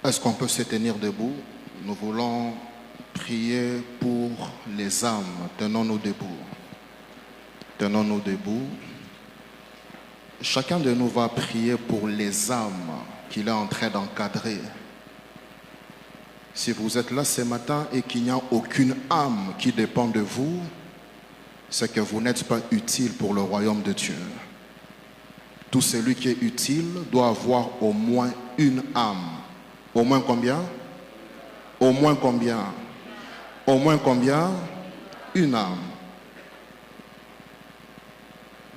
Est-ce qu'on peut se tenir debout? Nous voulons prier pour les âmes. Tenons-nous debout. Tenons-nous debout. Chacun de nous va prier pour les âmes qu'il est en train d'encadrer. Si vous êtes là ce matin et qu'il n'y a aucune âme qui dépend de vous, c'est que vous n'êtes pas utile pour le royaume de Dieu. Tout celui qui est utile doit avoir au moins une âme. Au moins combien? Au moins combien? Au moins combien? Une âme.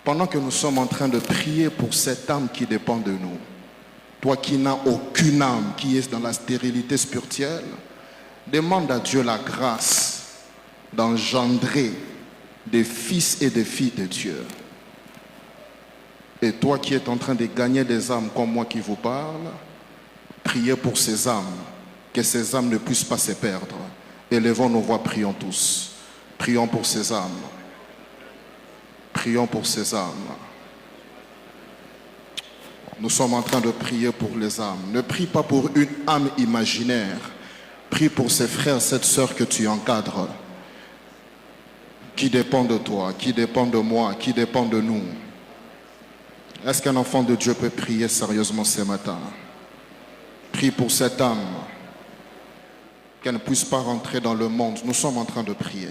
Pendant que nous sommes en train de prier pour cette âme qui dépend de nous, toi qui n'as aucune âme, qui est dans la stérilité spirituelle, demande à Dieu la grâce d'engendrer des fils et des filles de Dieu. Et toi qui es en train de gagner des âmes comme moi qui vous parle, priez pour ces âmes, que ces âmes ne puissent pas se perdre. Élevons nos voix, prions tous. Prions pour ces âmes. Prions pour ces âmes. Nous sommes en train de prier pour les âmes. Ne prie pas pour une âme imaginaire. Prie pour ces frères, cette sœur que tu encadres, qui dépend de toi, qui dépend de moi, qui dépend de nous. Est-ce qu'un enfant de Dieu peut prier sérieusement ce matin? Prie pour cette âme, qu'elle ne puisse pas rentrer dans le monde. Nous sommes en train de prier.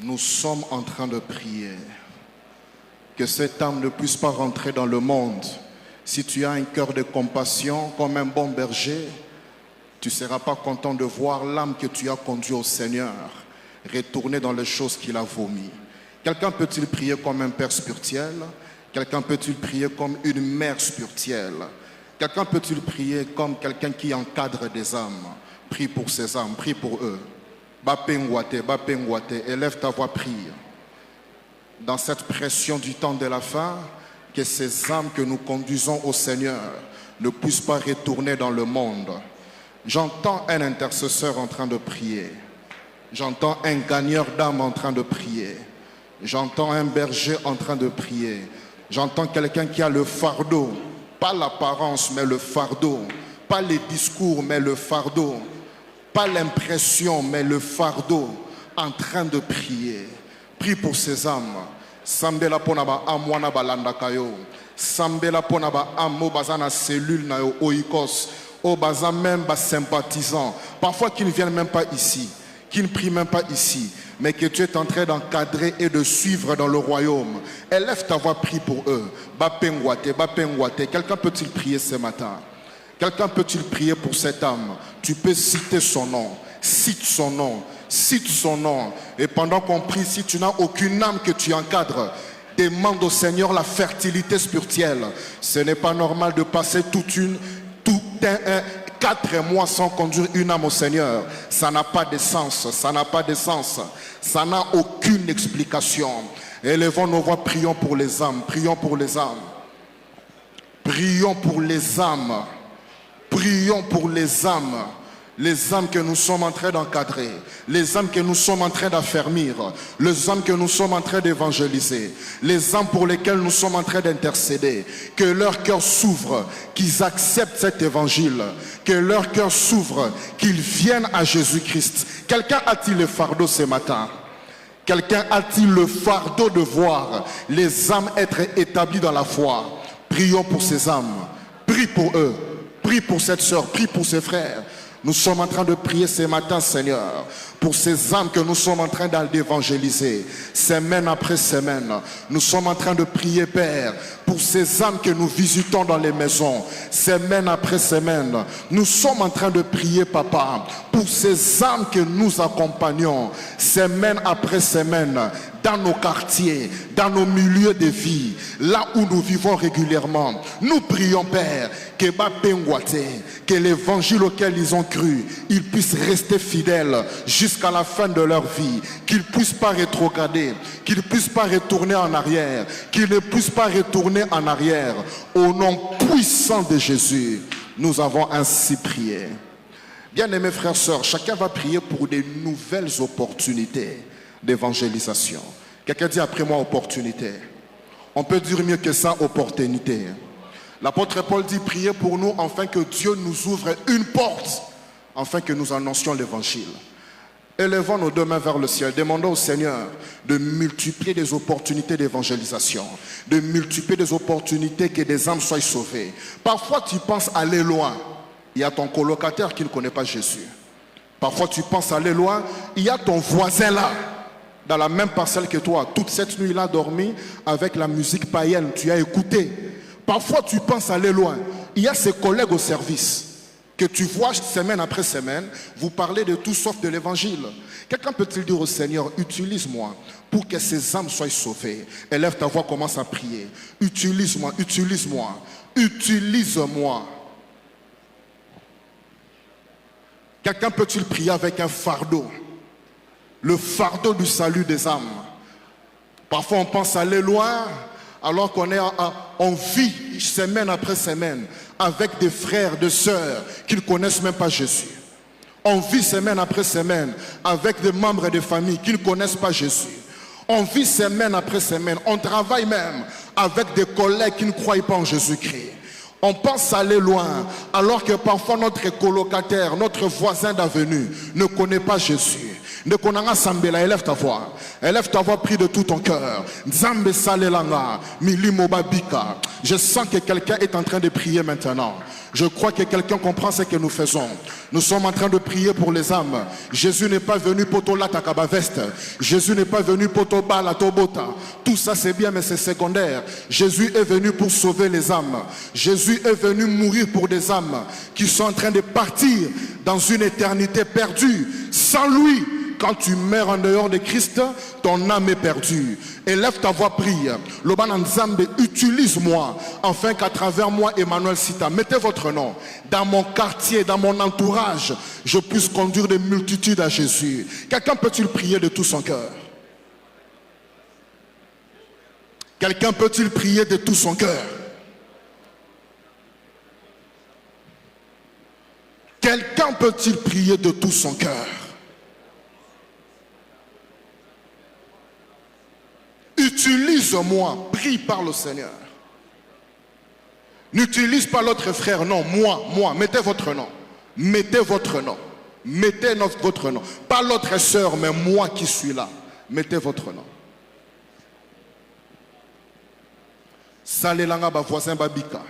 Nous sommes en train de prier que cette âme ne puisse pas rentrer dans le monde. Si tu as un cœur de compassion comme un bon berger, tu ne seras pas content de voir l'âme que tu as conduite au Seigneur retourner dans les choses qu'il a vomies. Quelqu'un peut-il prier comme un père spirituel? Quelqu'un peut-il prier comme une mère spirituelle? Quelqu'un peut-il prier comme quelqu'un qui encadre des âmes? Prie pour ces âmes, prie pour eux. Bapengwate, élève ta voix, prie. Dans cette pression du temps de la fin, que ces âmes que nous conduisons au Seigneur ne puissent pas retourner dans le monde. J'entends un intercesseur en train de prier. J'entends un gagneur d'âme en train de prier. J'entends un berger en train de prier. J'entends quelqu'un qui a le fardeau, pas l'apparence mais le fardeau, pas les discours mais le fardeau, pas l'impression mais le fardeau, en train de prier. Prie pour ces âmes. Sambela ponaba amwana balanda kayo. Sambela ponaba amo bazana cellule na yo oikos. O bazan même bas sympathisants. Parfois qui ne viennent même pas ici, qui ne prient même pas ici, mais que tu es en train d'encadrer et de suivre dans le royaume. Élève ta voix, prie pour eux. Bapengwate, bapengwate. Quelqu'un peut-il prier ce matin? Quelqu'un peut-il prier pour cette âme? Tu peux citer son nom. Cite son nom. Cite son nom. Et pendant qu'on prie, si tu n'as aucune âme que tu encadres, demande au Seigneur la fertilité spirituelle. Ce n'est pas normal de passer tout un 4 mois sans conduire une âme au Seigneur. Ça n'a pas de sens. Ça n'a pas de sens. Ça n'a aucune explication. Élevons nos voix, prions pour les âmes. Prions pour les âmes. Prions pour les âmes. Prions pour les âmes. Les âmes que nous sommes en train d'encadrer, les âmes que nous sommes en train d'affermir, les âmes que nous sommes en train d'évangéliser, les âmes pour lesquelles nous sommes en train d'intercéder, que leur cœur s'ouvre, qu'ils acceptent cet évangile, que leur cœur s'ouvre, qu'ils viennent à Jésus-Christ. Quelqu'un a-t-il le fardeau ce matin? Quelqu'un a-t-il le fardeau de voir les âmes être établies dans la foi? Prions pour ces âmes, prie pour eux, prie pour cette sœur, prie pour ses frères. Nous sommes en train de prier ce matin, Seigneur, pour ces âmes que nous sommes en train d'évangéliser, semaine après semaine. Nous sommes en train de prier, Père, pour ces âmes que nous visitons dans les maisons, semaine après semaine. Nous sommes en train de prier, Papa, pour ces âmes que nous accompagnons, semaine après semaine, dans nos quartiers, dans nos milieux de vie, là où nous vivons régulièrement. Nous prions, Père, que l'évangile auquel ils ont cru, ils puissent rester fidèles jusqu'à la fin de leur vie, qu'ils ne puissent pas rétrograder, qu'ils ne puissent pas retourner en arrière, qu'ils ne puissent pas retourner en arrière. Au nom puissant de Jésus, nous avons ainsi prié. Bien-aimés frères et sœurs, chacun va prier pour des nouvelles opportunités d'évangélisation. Quelqu'un dit après moi opportunité. On peut dire mieux que ça, opportunité. L'apôtre Paul dit priez pour nous afin que Dieu nous ouvre une porte, afin que nous annoncions l'évangile. Élevons nos deux mains vers le ciel, demandons au Seigneur de multiplier des opportunités d'évangélisation, de multiplier des opportunités que des âmes soient sauvées. Parfois tu penses aller loin, il y a ton colocataire qui ne connaît pas Jésus. Parfois tu penses aller loin, il y a ton voisin là, dans la même parcelle que toi. Toute cette nuit il a dormi avec la musique païenne, tu as écouté. Parfois tu penses aller loin, il y a ses collègues au service que tu vois semaine après semaine, vous parlez de tout sauf de l'évangile. Quelqu'un peut-il dire au Seigneur, utilise-moi pour que ces âmes soient sauvées. Élève ta voix, commence à prier. Utilise-moi, utilise-moi, utilise-moi. Quelqu'un peut-il prier avec un fardeau? Le fardeau du salut des âmes. Parfois on pense aller loin, alors qu'on est on vit semaine après semaine avec des frères, des sœurs qui ne connaissent même pas Jésus. On vit semaine après semaine avec des membres de famille qui ne connaissent pas Jésus. On vit semaine après semaine, on travaille même avec des collègues qui ne croient pas en Jésus-Christ. On pense aller loin, alors que parfois notre colocataire, notre voisin d'avenue ne connaît pas Jésus. Ne konanga sambela, élève ta voix, prie de tout ton cœur. Nzambe salelanga, milimo babika. Je sens que quelqu'un est en train de prier maintenant. Je crois que quelqu'un comprend ce que nous faisons. Nous sommes en train de prier pour les âmes. Jésus n'est pas venu pour to latakaba veste. Jésus n'est pas venu pour to bala tobota. Tout ça c'est bien mais c'est secondaire. Jésus est venu pour sauver les âmes. Jésus est venu mourir pour des âmes qui sont en train de partir dans une éternité perdue. Sans lui, quand tu meurs en dehors de Christ, ton âme est perdue. Élève ta voix, prie. Loban Nzambe, utilise-moi, afin qu'à travers moi, Emmanuel Sita, mettez votre nom, dans mon quartier, dans mon entourage, je puisse conduire des multitudes à Jésus. Quelqu'un peut-il prier de tout son cœur? Quelqu'un peut-il prier de tout son cœur? Quelqu'un peut-il prier de tout son cœur? Utilise-moi, prie par le Seigneur. N'utilise pas l'autre frère, non, moi, mettez votre nom. Mettez votre nom. Mettez votre nom. Pas l'autre sœur, mais moi qui suis là. Mettez votre nom. Salelanga ba voisin babika.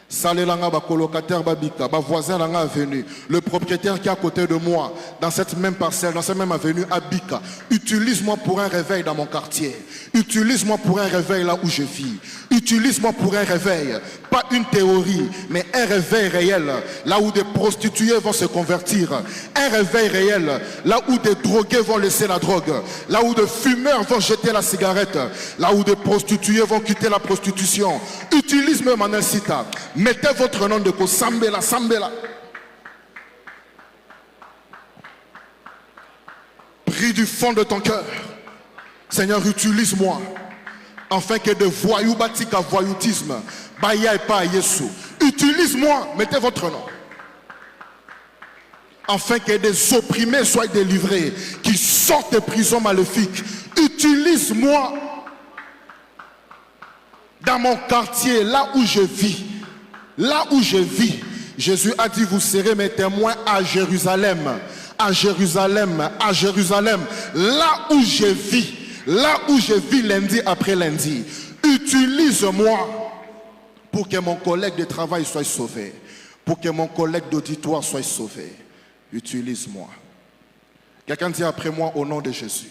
Salelanga ba colocataire babika, ba voisin langa avenue. Le propriétaire qui est à côté de moi, dans cette même parcelle, dans cette même avenue, Abika. Utilise-moi pour un réveil dans mon quartier. Utilise-moi pour un réveil là où je vis. Utilise-moi pour un réveil, pas une théorie, mais un réveil réel, là où des prostituées vont se convertir. Un réveil réel, là où des drogués vont laisser la drogue. Là où des fumeurs vont jeter la cigarette. Là où des prostituées vont quitter la prostitution. Utilise-moi, Emmanuel Sita. Mettez votre nom de Sambela, Sambela. Prie du fond de ton cœur. Seigneur, utilise-moi. Afin que de voyous bâtis à voyoutisme, baya et pas Yesu. Utilise-moi, mettez votre nom. Afin que des opprimés soient délivrés, qui sortent des prisons maléfiques. Utilise-moi dans mon quartier, là où je vis. Là où je vis, Jésus a dit, vous serez mes témoins à Jérusalem. À Jérusalem, à Jérusalem. Là où je vis. Là où je vis lundi après lundi. Utilise-moi pour que mon collègue de travail soit sauvé. Pour que mon collègue d'auditoire soit sauvé. Utilise-moi. Quelqu'un dit après moi au nom de Jésus.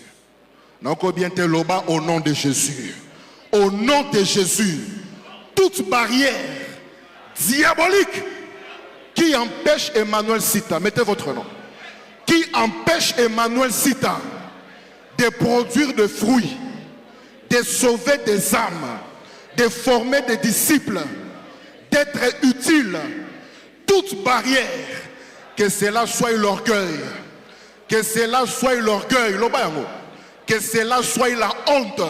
Bien loba au nom de Jésus. Au nom de Jésus. Toute barrière diabolique qui empêche Emmanuel Sita, mettez votre nom, qui empêche Emmanuel Sita de produire des fruits, de sauver des âmes, de former des disciples, d'être utile. Toute barrière, que cela soit l'orgueil, que cela soit l'orgueil, que cela soit la honte,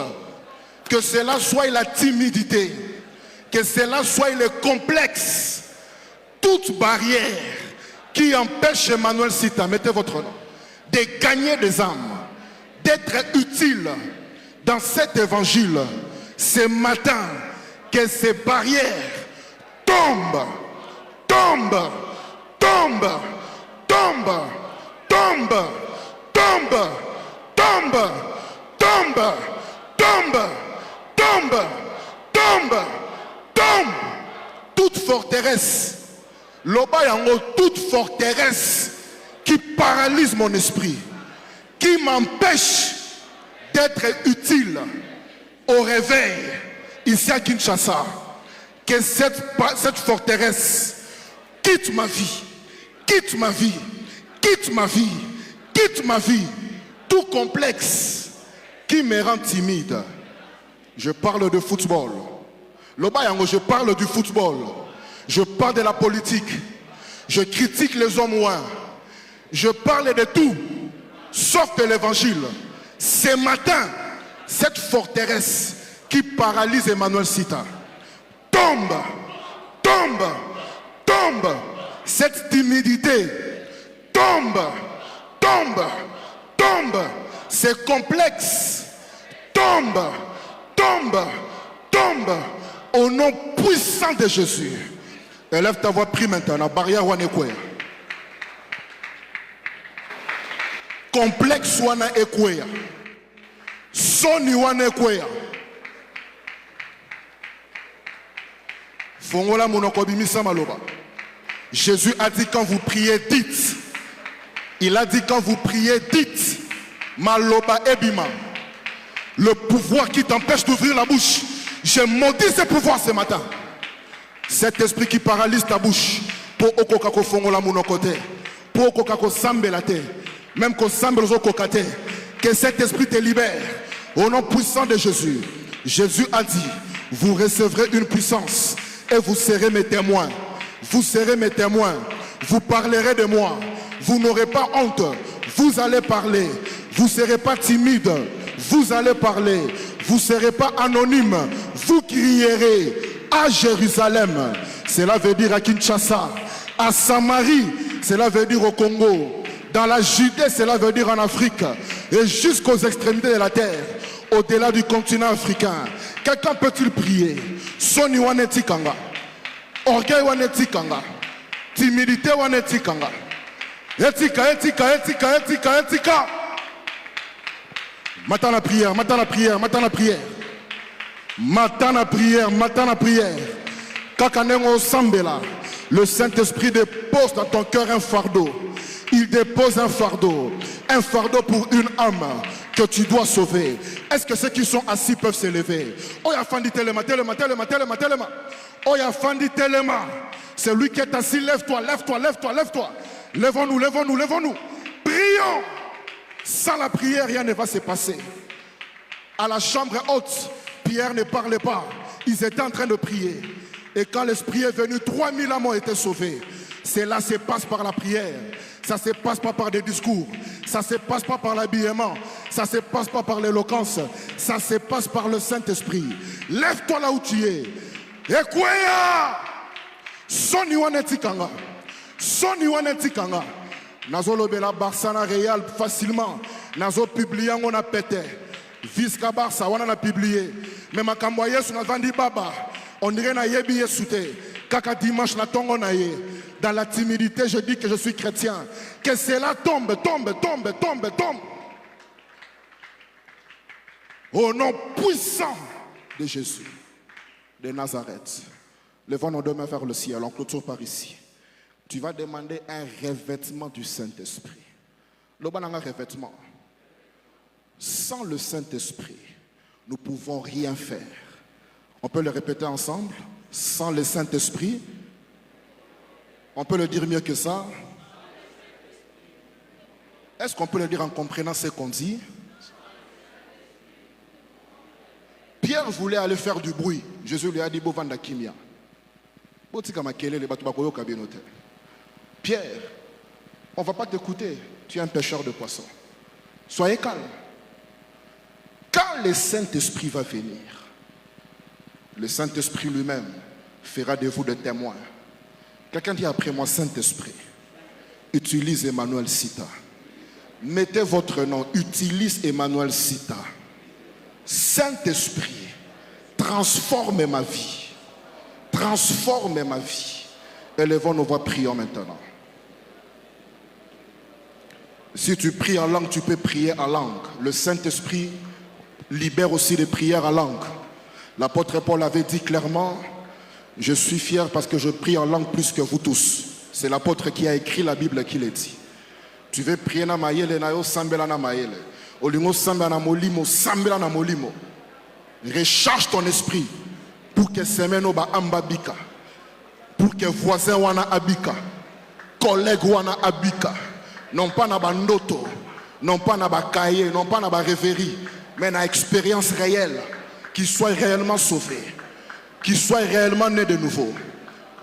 que cela soit la timidité, que cela soit le complexe, toute barrière qui empêche Emmanuel Sita, mettez votre nom, de gagner des âmes, d'être utile dans cet évangile, ce matin, que ces barrières tombent, tombent, tombent, tombent, tombent, tombent, tombent, tombent, tombent, tombent, tombent, tombent. Toute forteresse, loba yango, toute forteresse qui paralyse mon esprit, qui m'empêche d'être utile au réveil ici à Kinshasa, que cette forteresse quitte ma vie, quitte ma vie, quitte ma vie, quitte ma vie, tout complexe qui me rend timide. Je parle de football. Lobayango, je parle du football. Je parle de la politique. Je critique les hommes ouins. Je parle de tout, sauf de l'évangile. Ce matin, cette forteresse qui paralyse Emmanuel Sita tombe, tombe, tombe. Cette timidité tombe, tombe, tombe. Ce complexe tombe, tombe, tombe. Au nom puissant de Jésus. Élève ta voix, prie maintenant. Barrière Wanekwe. Complexe wana ekweya. Soni wana ekweya. Fongola monoko bimisa maloba. Jésus a dit quand vous priez, dites. Il a dit quand vous priez, dites. Maloba ebima. Le pouvoir qui t'empêche d'ouvrir la bouche. Je maudis ce pouvoir ce matin. Cet esprit qui paralyse ta bouche. Pour okokako fongola monokote. Pour okokako sambelate. Même qu'on semble aux cocatés, que cet esprit te libère au nom puissant de Jésus. Jésus a dit, vous recevrez une puissance et vous serez mes témoins. Vous serez mes témoins. Vous parlerez de moi. Vous n'aurez pas honte. Vous allez parler. Vous ne serez pas timide. Vous allez parler. Vous ne serez pas anonyme. Vous crierez à Jérusalem. Cela veut dire à Kinshasa. À Samarie, cela veut dire au Congo. Dans la Judée, cela veut dire en Afrique. Et jusqu'aux extrémités de la terre, au-delà du continent africain. Quelqu'un peut-il prier? Soni waneti kanga. Orgueil waneti kanga. Timidité waneti kanga. Etika, etika, etika, etika, etika. Matin la prière, matin la prière, matin la prière. Matin la prière, matin la prière. Kakanengo sambela. Le Saint-Esprit dépose dans ton cœur un fardeau. Il dépose un fardeau pour une âme que tu dois sauver. Est-ce que ceux qui sont assis peuvent se lever? Oya fandi telema, telema, telema, telema, telema. Oya fandi telema. Celui qui est assis, lève-toi, lève-toi, lève-toi, lève-toi. Lèvons-nous, lèvons-nous, lèvons-nous. Prions. Sans la prière, rien ne va se passer. À la chambre haute, Pierre ne parlait pas. Ils étaient en train de prier. Et quand l'Esprit est venu, 3000 âmes ont été sauvés. Cela se passe par la prière. Ça ne se passe pas par des discours. Ça ne se passe pas par l'habillement. Ça ne se passe pas par l'éloquence. Ça se passe par le Saint-Esprit. Lève-toi là où tu es. Ekweya! Soni wanetikanga. Soni wanetikanga. Nazo lobela Barsana Real facilement. Nazo publié on a pété. Visca Barça, on a publié. Mais ma kamboye sur Vandi Baba. On dirait na yebi yesute. Kaka dimanche na tongo na ye. Dans la timidité, je dis que je suis chrétien. Que cela tombe, tombe, tombe, tombe, tombe. Au nom puissant de Jésus, de Nazareth. Levons nos deux mains vers le ciel, on clôture par ici. Tu vas demander un revêtement du Saint-Esprit. Le bon revêtement. Sans le Saint-Esprit, nous ne pouvons rien faire. On peut le répéter ensemble. Sans le Saint-Esprit, on peut le dire mieux que ça. Est-ce qu'on peut le dire en comprenant ce qu'on dit? Pierre voulait aller faire du bruit. Jésus lui a dit, Pierre, on ne va pas t'écouter. Tu es un pêcheur de poissons. Soyez calme. Quand le Saint-Esprit va venir, le Saint-Esprit lui-même fera de vous des témoins. Quelqu'un dit après moi, Saint-Esprit, utilise Emmanuel Sita. Mettez votre nom, utilise Emmanuel Sita. Saint-Esprit, transforme ma vie. Transforme ma vie. Élevons nos voix, prions maintenant. Si tu pries en langue, tu peux prier en langue. Le Saint-Esprit libère aussi les prières en langue. L'apôtre Paul avait dit clairement, je suis fier parce que je prie en langue plus que vous tous. C'est l'apôtre qui a écrit la Bible qui l'a dit. Tu veux prier na mayele na yo sambela na mayele. Olingo sambela na molimo, sambela na molimo. Recharge ton esprit pour que semeno ba ambabika. Pour que voisin wana abika. Collègue wana abika. Non pas na bandoto, non pas na ba cahier, non pas na ba rêverie, mais na expérience réelle, qui soit réellement sauvé, qui soit réellement né de nouveau,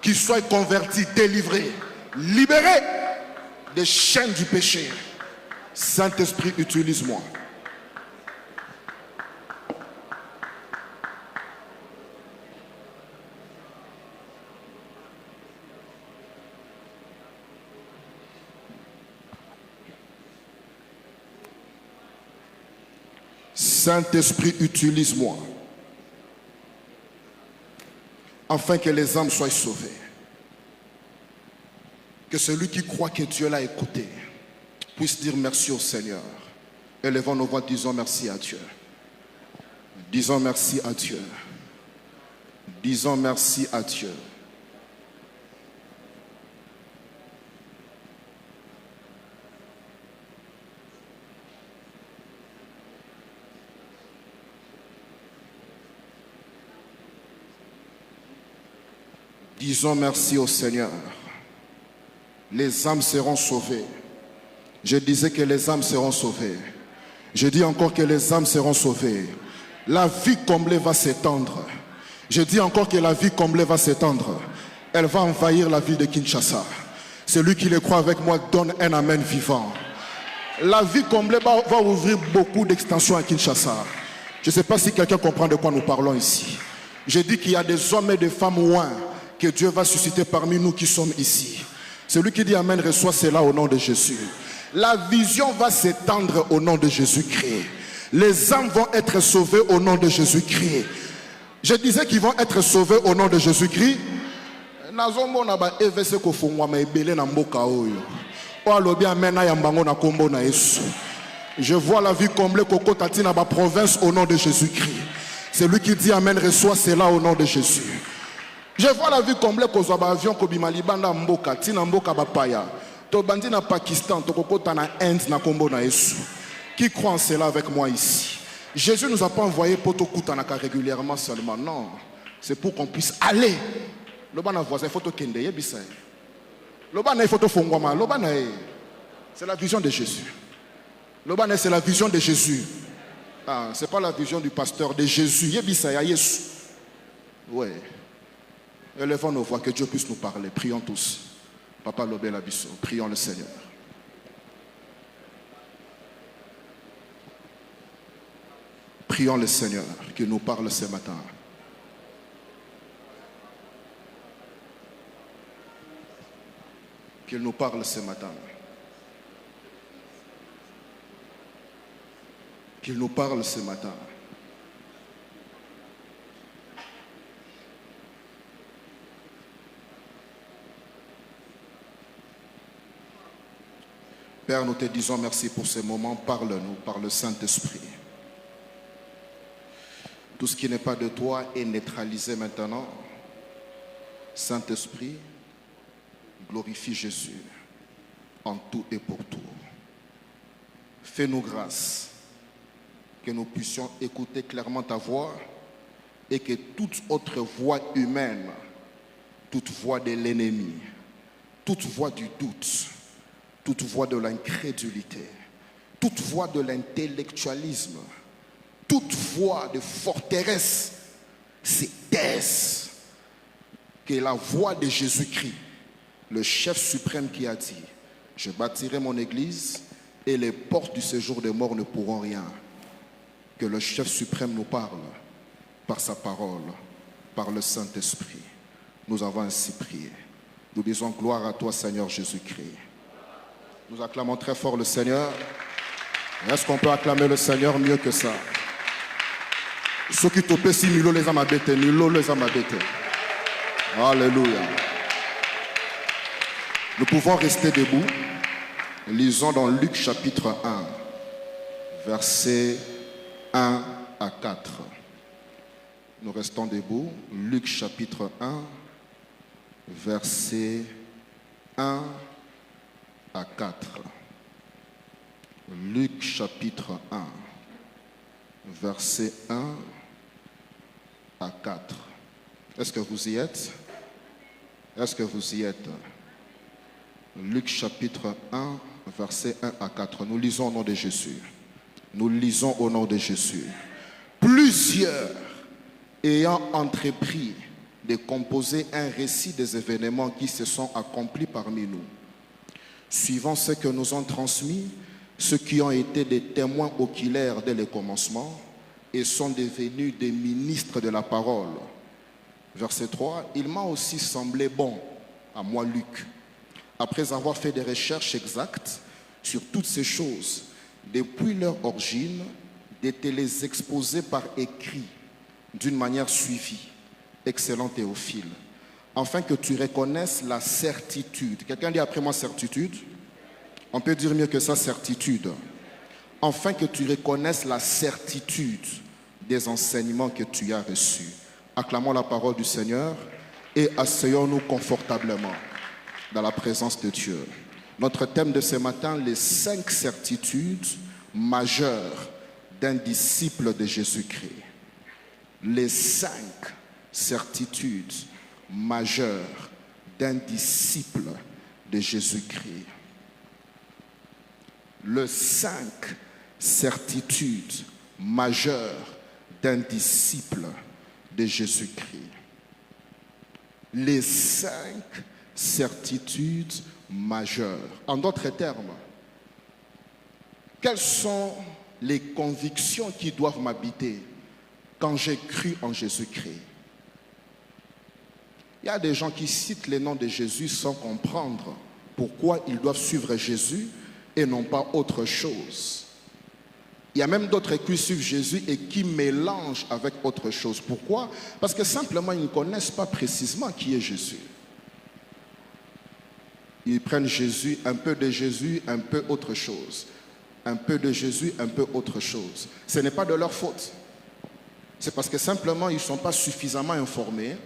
qui soit converti, délivré, libéré des chaînes du péché. Saint-Esprit, utilise-moi. Saint-Esprit, utilise-moi, afin que les âmes soient sauvées. Que celui qui croit que Dieu l'a écouté puisse dire merci au Seigneur. Élevons nos voix, disons merci à Dieu. Disons merci à Dieu. Disons merci à Dieu. Disons merci au Seigneur. Les âmes seront sauvées. Je disais que les âmes seront sauvées. Je dis encore que les âmes seront sauvées. La vie comblée va s'étendre. Je dis encore que la vie comblée va s'étendre. Elle va envahir la ville de Kinshasa. Celui qui le croit avec moi donne un amen vivant. La vie comblée va ouvrir beaucoup d'extensions à Kinshasa. Je ne sais pas si quelqu'un comprend de quoi nous parlons ici. Je dis qu'il y a des hommes et des femmes loin que Dieu va susciter parmi nous qui sommes ici. Celui qui dit amen reçoit cela au nom de Jésus. La vision va s'étendre au nom de Jésus-Christ. Les âmes vont être sauvées au nom de Jésus-Christ. Je disais qu'ils vont être sauvés au nom de Jésus-Christ. Je vois la vie comblée Koko Tati na ba province au nom de Jésus-Christ. Celui qui dit amen reçoit cela au nom de Jésus. Je vois la vie comblée Kozaba avion Kobima Libanda Mboka, Tina Mboka Bapaya. To bandi na Pakistan, to kokota na Inde na Kombo na Yesu. Qui croit en cela avec moi ici? Jésus ne nous a pas envoyé pour tout Kutanaka régulièrement seulement. Non. C'est pour qu'on puisse aller. Lobana voisin, photo kende yebisa. Lobana photo fongwama, lobana. C'est la vision de Jésus. Lobana c'est la vision de Jésus. Ah, c'est pas la vision du pasteur de Jésus. Yebisa ya Yesu. Ouais. Élevons nos voix, que Dieu puisse nous parler. Prions tous. Papa Lobé Labisso, prions le Seigneur. Prions le Seigneur qui nous parle ce matin. Qu'il nous parle ce matin. Qu'il nous parle ce matin. Père, nous te disons merci pour ce moment. Parle-nous par le Saint-Esprit. Tout ce qui n'est pas de toi est neutralisé maintenant. Saint-Esprit, glorifie Jésus en tout et pour tout. Fais-nous grâce que nous puissions écouter clairement ta voix et que toute autre voix humaine, toute voix de l'ennemi, toute voix du doute, toute voix de l'incrédulité, toute voix de l'intellectualisme toute voix de forteresse se taise. Que la voix de Jésus-Christ, le chef suprême qui a dit, je bâtirai mon église et les portes du séjour des morts ne pourront rien. Que le chef suprême nous parle par sa parole, par le Saint-Esprit. Nous avons ainsi prié. Nous disons gloire à toi, Seigneur Jésus-Christ. Nous acclamons très fort le Seigneur. Est-ce qu'on peut acclamer le Seigneur mieux que ça? Ceux qui topent si Milo les a m'abêtés, Milo les a m'abêtés. Alléluia. Nous pouvons rester debout. Lisons dans Luc chapitre 1, versets 1 à 4. Nous restons debout. Luc chapitre 1, versets 1 à 4. Luc chapitre 1, versets 1 à 4. Est-ce que vous y êtes? Est-ce que vous y êtes? Luc chapitre 1, versets 1 à 4. Nous lisons au nom de Jésus. Nous lisons au nom de Jésus. Plusieurs ayant entrepris de composer un récit des événements qui se sont accomplis parmi nous, suivant ce que nous ont transmis, ceux qui ont été des témoins oculaires dès le commencement et sont devenus des ministres de la parole. Verset 3, il m'a aussi semblé bon, à moi Luc, après avoir fait des recherches exactes sur toutes ces choses, depuis leur origine, de te les exposer par écrit, d'une manière suivie, excellent Théophile, afin que tu reconnaisses la certitude. Quelqu'un dit après moi certitude? On peut dire mieux que ça, certitude. Afin que tu reconnaisses la certitude des enseignements que tu as reçus. Acclamons la parole du Seigneur et asseyons-nous confortablement dans la présence de Dieu. Notre thème de ce matin, les 5 certitudes majeures d'un disciple de Jésus-Christ. Les 5 certitudes majeures d'un disciple de Jésus-Christ. Les 5 certitudes majeures d'un disciple de Jésus-Christ. Les 5 certitudes majeures. En d'autres termes, quelles sont les convictions qui doivent m'habiter quand j'ai cru en Jésus-Christ? Il y a des gens qui citent les noms de Jésus sans comprendre pourquoi ils doivent suivre Jésus et non pas autre chose. Il y a même d'autres qui suivent Jésus et qui mélangent avec autre chose. Pourquoi? Parce que simplement ils ne connaissent pas précisément qui est Jésus. Ils prennent Jésus, un peu de Jésus, un peu autre chose. Un peu de Jésus, un peu autre chose. Ce n'est pas de leur faute. C'est parce que simplement ils ne sont pas suffisamment informés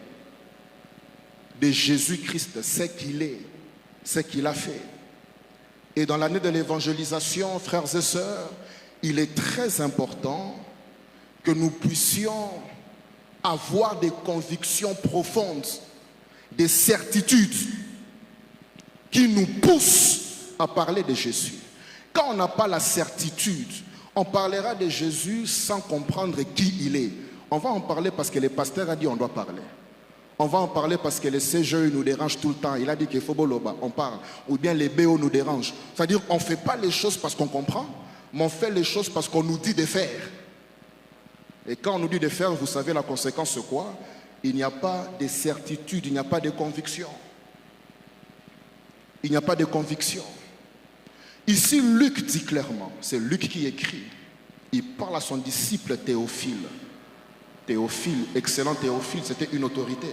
de Jésus-Christ, ce qu'il est, ce qu'il a fait. Et dans l'année de l'évangélisation, frères et sœurs, il est très important que nous puissions avoir des convictions profondes, des certitudes qui nous poussent à parler de Jésus. Quand on n'a pas la certitude, on parlera de Jésus sans comprendre qui il est. On va en parler parce que le pasteur a dit on doit parler. On va en parler parce que le CGE nous dérange tout le temps. Il a dit qu'il faut boloba, on parle. Ou bien les BO nous dérangent. C'est-à-dire on ne fait pas les choses parce qu'on comprend, mais on fait les choses parce qu'on nous dit de faire. Et quand on nous dit de faire, vous savez la conséquence c'est quoi? Il n'y a pas de certitude, il n'y a pas de conviction. Il n'y a pas de conviction. Ici, Luc dit clairement, c'est Luc qui écrit, il parle à son disciple Théophile. Théophile, excellent Théophile, c'était une autorité.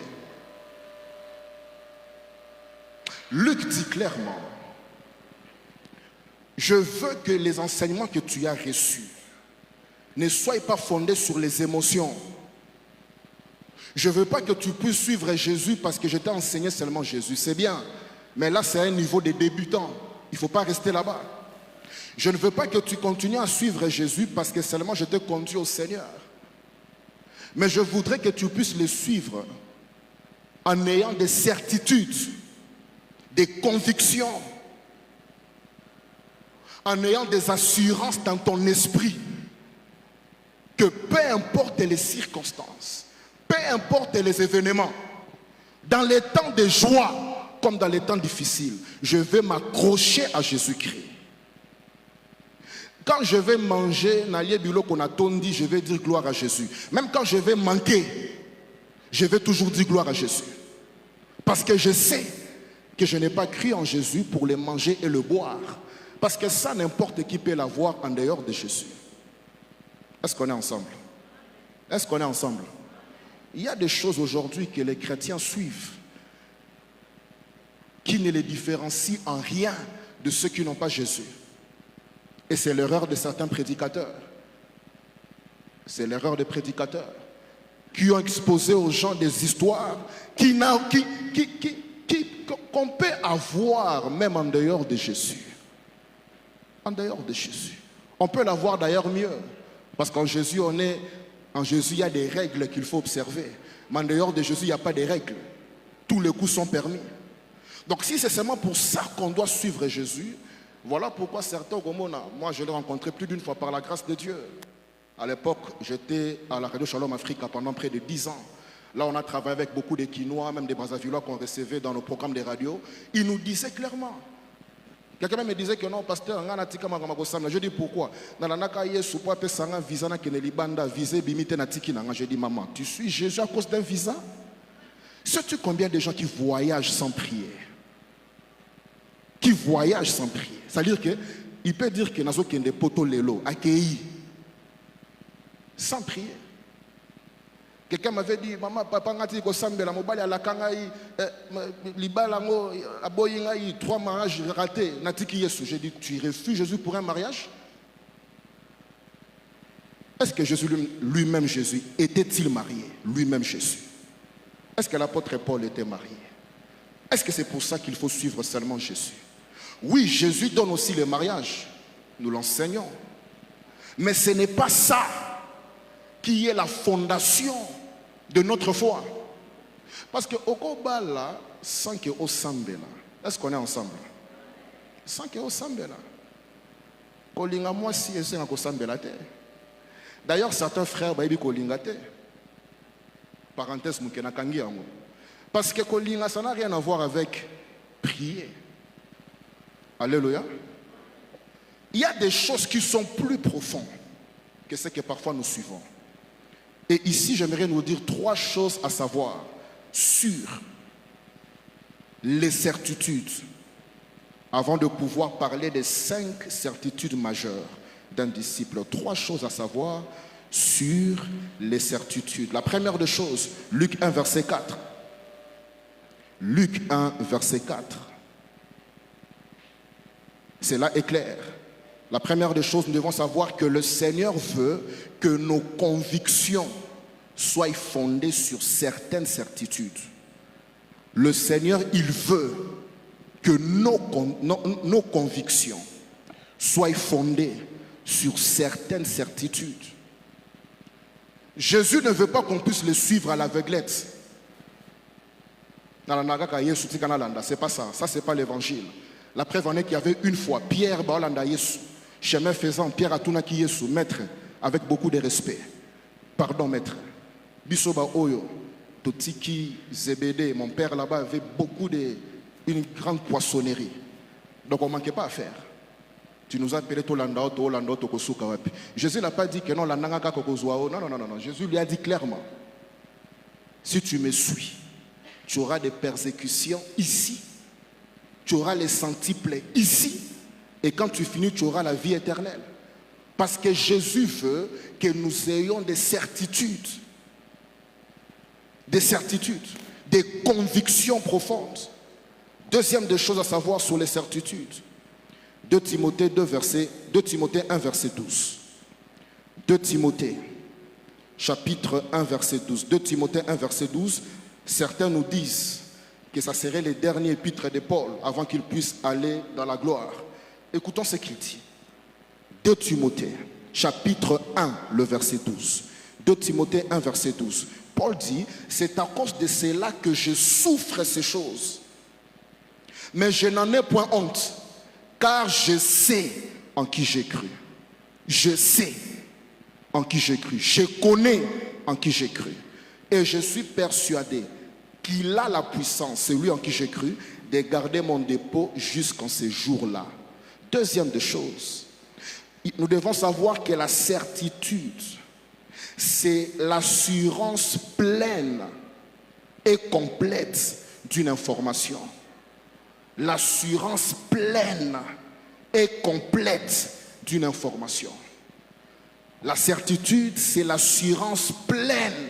Luc dit clairement, je veux que les enseignements que tu as reçus ne soient pas fondés sur les émotions. Je ne veux pas que tu puisses suivre Jésus parce que je t'ai enseigné seulement Jésus. C'est bien, mais là c'est un niveau de débutant. Il ne faut pas rester là-bas. Je ne veux pas que tu continues à suivre Jésus parce que seulement je t'ai conduit au Seigneur. Mais je voudrais que tu puisses le suivre en ayant des certitudes, des convictions, en ayant des assurances dans ton esprit que peu importe les circonstances, peu importe les événements, dans les temps de joie comme dans les temps difficiles, je vais m'accrocher à Jésus-Christ. Quand je vais manger, je vais dire gloire à Jésus. Même quand je vais manquer, je vais toujours dire gloire à Jésus. Parce que je sais que je n'ai pas cru en Jésus pour le manger et le boire. Parce que ça, n'importe qui peut l'avoir en dehors de Jésus. Est-ce qu'on est ensemble? Est-ce qu'on est ensemble? Il y a des choses aujourd'hui que les chrétiens suivent qui ne les différencient en rien de ceux qui n'ont pas Jésus. Et c'est l'erreur de certains prédicateurs. C'est l'erreur des prédicateurs qui ont exposé aux gens des histoires qu'on peut avoir même en dehors de Jésus. En dehors de Jésus. On peut l'avoir d'ailleurs mieux. Parce qu'en Jésus, il y a des règles qu'il faut observer. Mais en dehors de Jésus, il n'y a pas de règles. Tous les coups sont permis. Donc si c'est seulement pour ça qu'on doit suivre Jésus, voilà pourquoi certains, moi je l'ai rencontré plus d'une fois par la grâce de Dieu. À l'époque, j'étais à la Radio Shalom Africa pendant près de 10 ans. Là, on a travaillé avec beaucoup de Quinois, même des Brazzavillois qu'on recevait dans nos programmes de radio. Ils nous disaient clairement. Quelqu'un même me disait que non, pasteur, je dis pourquoi. Je dis, maman, tu suis Jésus à cause d'un visa? Sais-tu combien de gens qui voyagent sans prier? Qui voyagent sans prier. C'est-à-dire qu'il peut dire que nazo kende poto lelo, accueilli, sans prier. Quelqu'un m'avait dit, maman, papa, ngati ko sambela mobali alakangai libalango aboyingai 3 mariages ratés. Natiki Yesu. J'ai dit, tu refuses Jésus pour un mariage? Est-ce que Jésus lui-même Jésus était-il marié? Lui-même Jésus. Est-ce que l'apôtre Paul était marié? Est-ce que c'est pour ça qu'il faut suivre seulement Jésus? Oui, Jésus donne aussi le mariage. Nous l'enseignons. Mais ce n'est pas ça qui est la fondation de notre foi. Parce que au Kobala, sans que au Sambela, est-ce qu'on est ensemble? Sans que au Sambela. Kolinga moi si et c'est un Sambela. D'ailleurs, certains frères baïbi kolinga te. Parenthèse mukena kangi yango. Parce que kolinga ça n'a rien à voir avec prier. Alléluia. Il y a des choses qui sont plus profondes que ce que parfois nous suivons. Et ici, j'aimerais nous dire 3 choses à savoir sur les certitudes avant de pouvoir parler des 5 certitudes majeures d'un disciple. 3 choses à savoir sur les certitudes. La première des choses, Luc 1, verset 4. Luc 1, verset 4. Cela est clair. La première des choses, nous devons savoir que le Seigneur veut que nos convictions soient fondées sur certaines certitudes. Le Seigneur, il veut que nos convictions soient fondées sur certaines certitudes. Jésus ne veut pas qu'on puisse le suivre à l'aveuglette. C'est pas ça. Ça, c'est pas l'évangile. La preuve en est qu'il y avait une fois Pierre Baolanda Yesu. Chemin faisant, Pierre Atunaki Yesu, maître, avec beaucoup de respect. Pardon, maître. Bisoba Oyo, Totiki, Zébédé, mon père là-bas avait une grande poissonnerie. Donc on ne manquait pas à faire. Tu nous as appelé Tolanda, Tolanda, Tokosuka. Jésus n'a pas dit que non, la Nangaka Kokozwao. Non, non, non, non. Jésus lui a dit clairement, si tu me suis, tu auras des persécutions ici. Tu auras les centuplés ici. Et quand tu finis, tu auras la vie éternelle. Parce que Jésus veut que nous ayons des certitudes. Des certitudes. Des convictions profondes. Deuxième des choses à savoir sur les certitudes. 2 Timothée 1, verset 12. 2 Timothée, chapitre 1, verset 12. 2 Timothée 1, verset 12. Certains nous disent que ça serait les derniers épîtres de Paul avant qu'il puisse aller dans la gloire. Écoutons ce qu'il dit. 2 Timothée, chapitre 1, le verset 12. 2 Timothée 1, verset 12. Paul dit, c'est à cause de cela que je souffre ces choses. Mais je n'en ai point honte, car je sais en qui j'ai cru. Je sais. en qui j'ai cru. Je connais en qui j'ai cru. Et je suis persuadé qu'il a la puissance, celui en qui j'ai cru, de garder mon dépôt jusqu'en ces jours-là. Deuxième des choses, nous devons savoir que la certitude, c'est l'assurance pleine et complète d'une information. L'assurance pleine et complète d'une information. La certitude, c'est l'assurance pleine.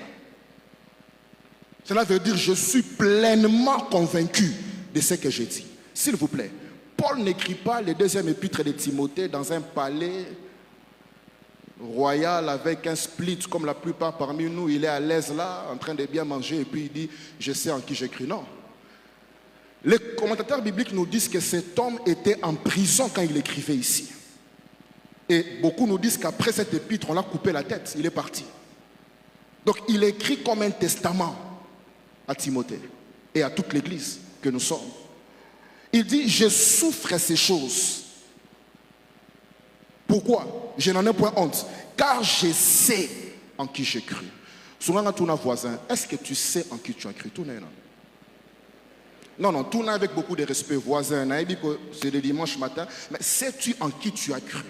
Cela veut dire je suis pleinement convaincu de ce que j'ai dit. S'il vous plaît, Paul n'écrit pas le deuxième épître de Timothée dans un palais royal avec un split comme la plupart parmi nous. Il est à l'aise là, en train de bien manger et puis il dit « je sais en qui j'écris ». Non. Les commentateurs bibliques nous disent que cet homme était en prison quand il écrivait ici. Et beaucoup nous disent qu'après cet épître, on l'a coupé la tête, il est parti. Donc il écrit comme un testament à Timothée et à toute l'église que nous sommes. Il dit, je souffre ces choses. Pourquoi? Je n'en ai point honte, car je sais en qui j'ai cru. Souvent quand on a voisin, est-ce que tu sais en qui tu as cru? Non, tout n'a avec beaucoup de respect. Voisin, c'est le dimanche matin, mais sais-tu en qui tu as cru?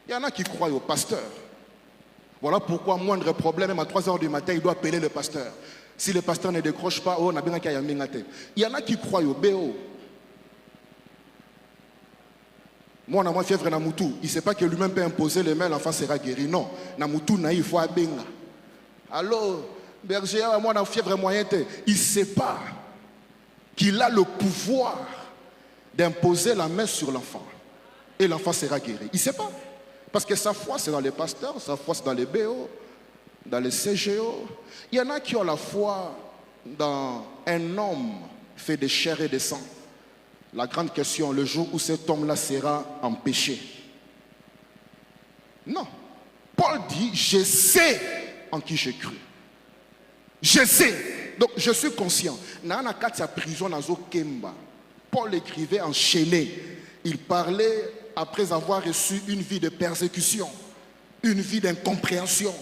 Il y en a qui croient au pasteur. Voilà pourquoi, moindre problème, même à 3 h du matin, il doit appeler le pasteur. Si le pasteur ne décroche pas, oh, il y en a qui croient au BO. Moi, on a fièvre na Moutou. Il ne sait pas que lui-même peut imposer les mains, l'enfant sera guéri. Non, na Moutou, il faut abenga. Alors, berger, moi, on a fièvre moyen. Il ne sait pas qu'il a le pouvoir d'imposer la main sur l'enfant. Et l'enfant sera guéri. Il ne sait pas. Parce que sa foi, c'est dans les pasteurs, sa foi, c'est dans les BO, dans les CGO. Il y en a qui ont la foi dans un homme fait de chair et de sang. La grande question, le jour où cet homme-là sera en péché. Non. Paul dit, je sais en qui j'ai cru. Je sais. Donc, je suis conscient. Dans la prison, Paul écrivait enchaîné. Il parlait après avoir reçu une vie de persécution, une vie d'incompréhension,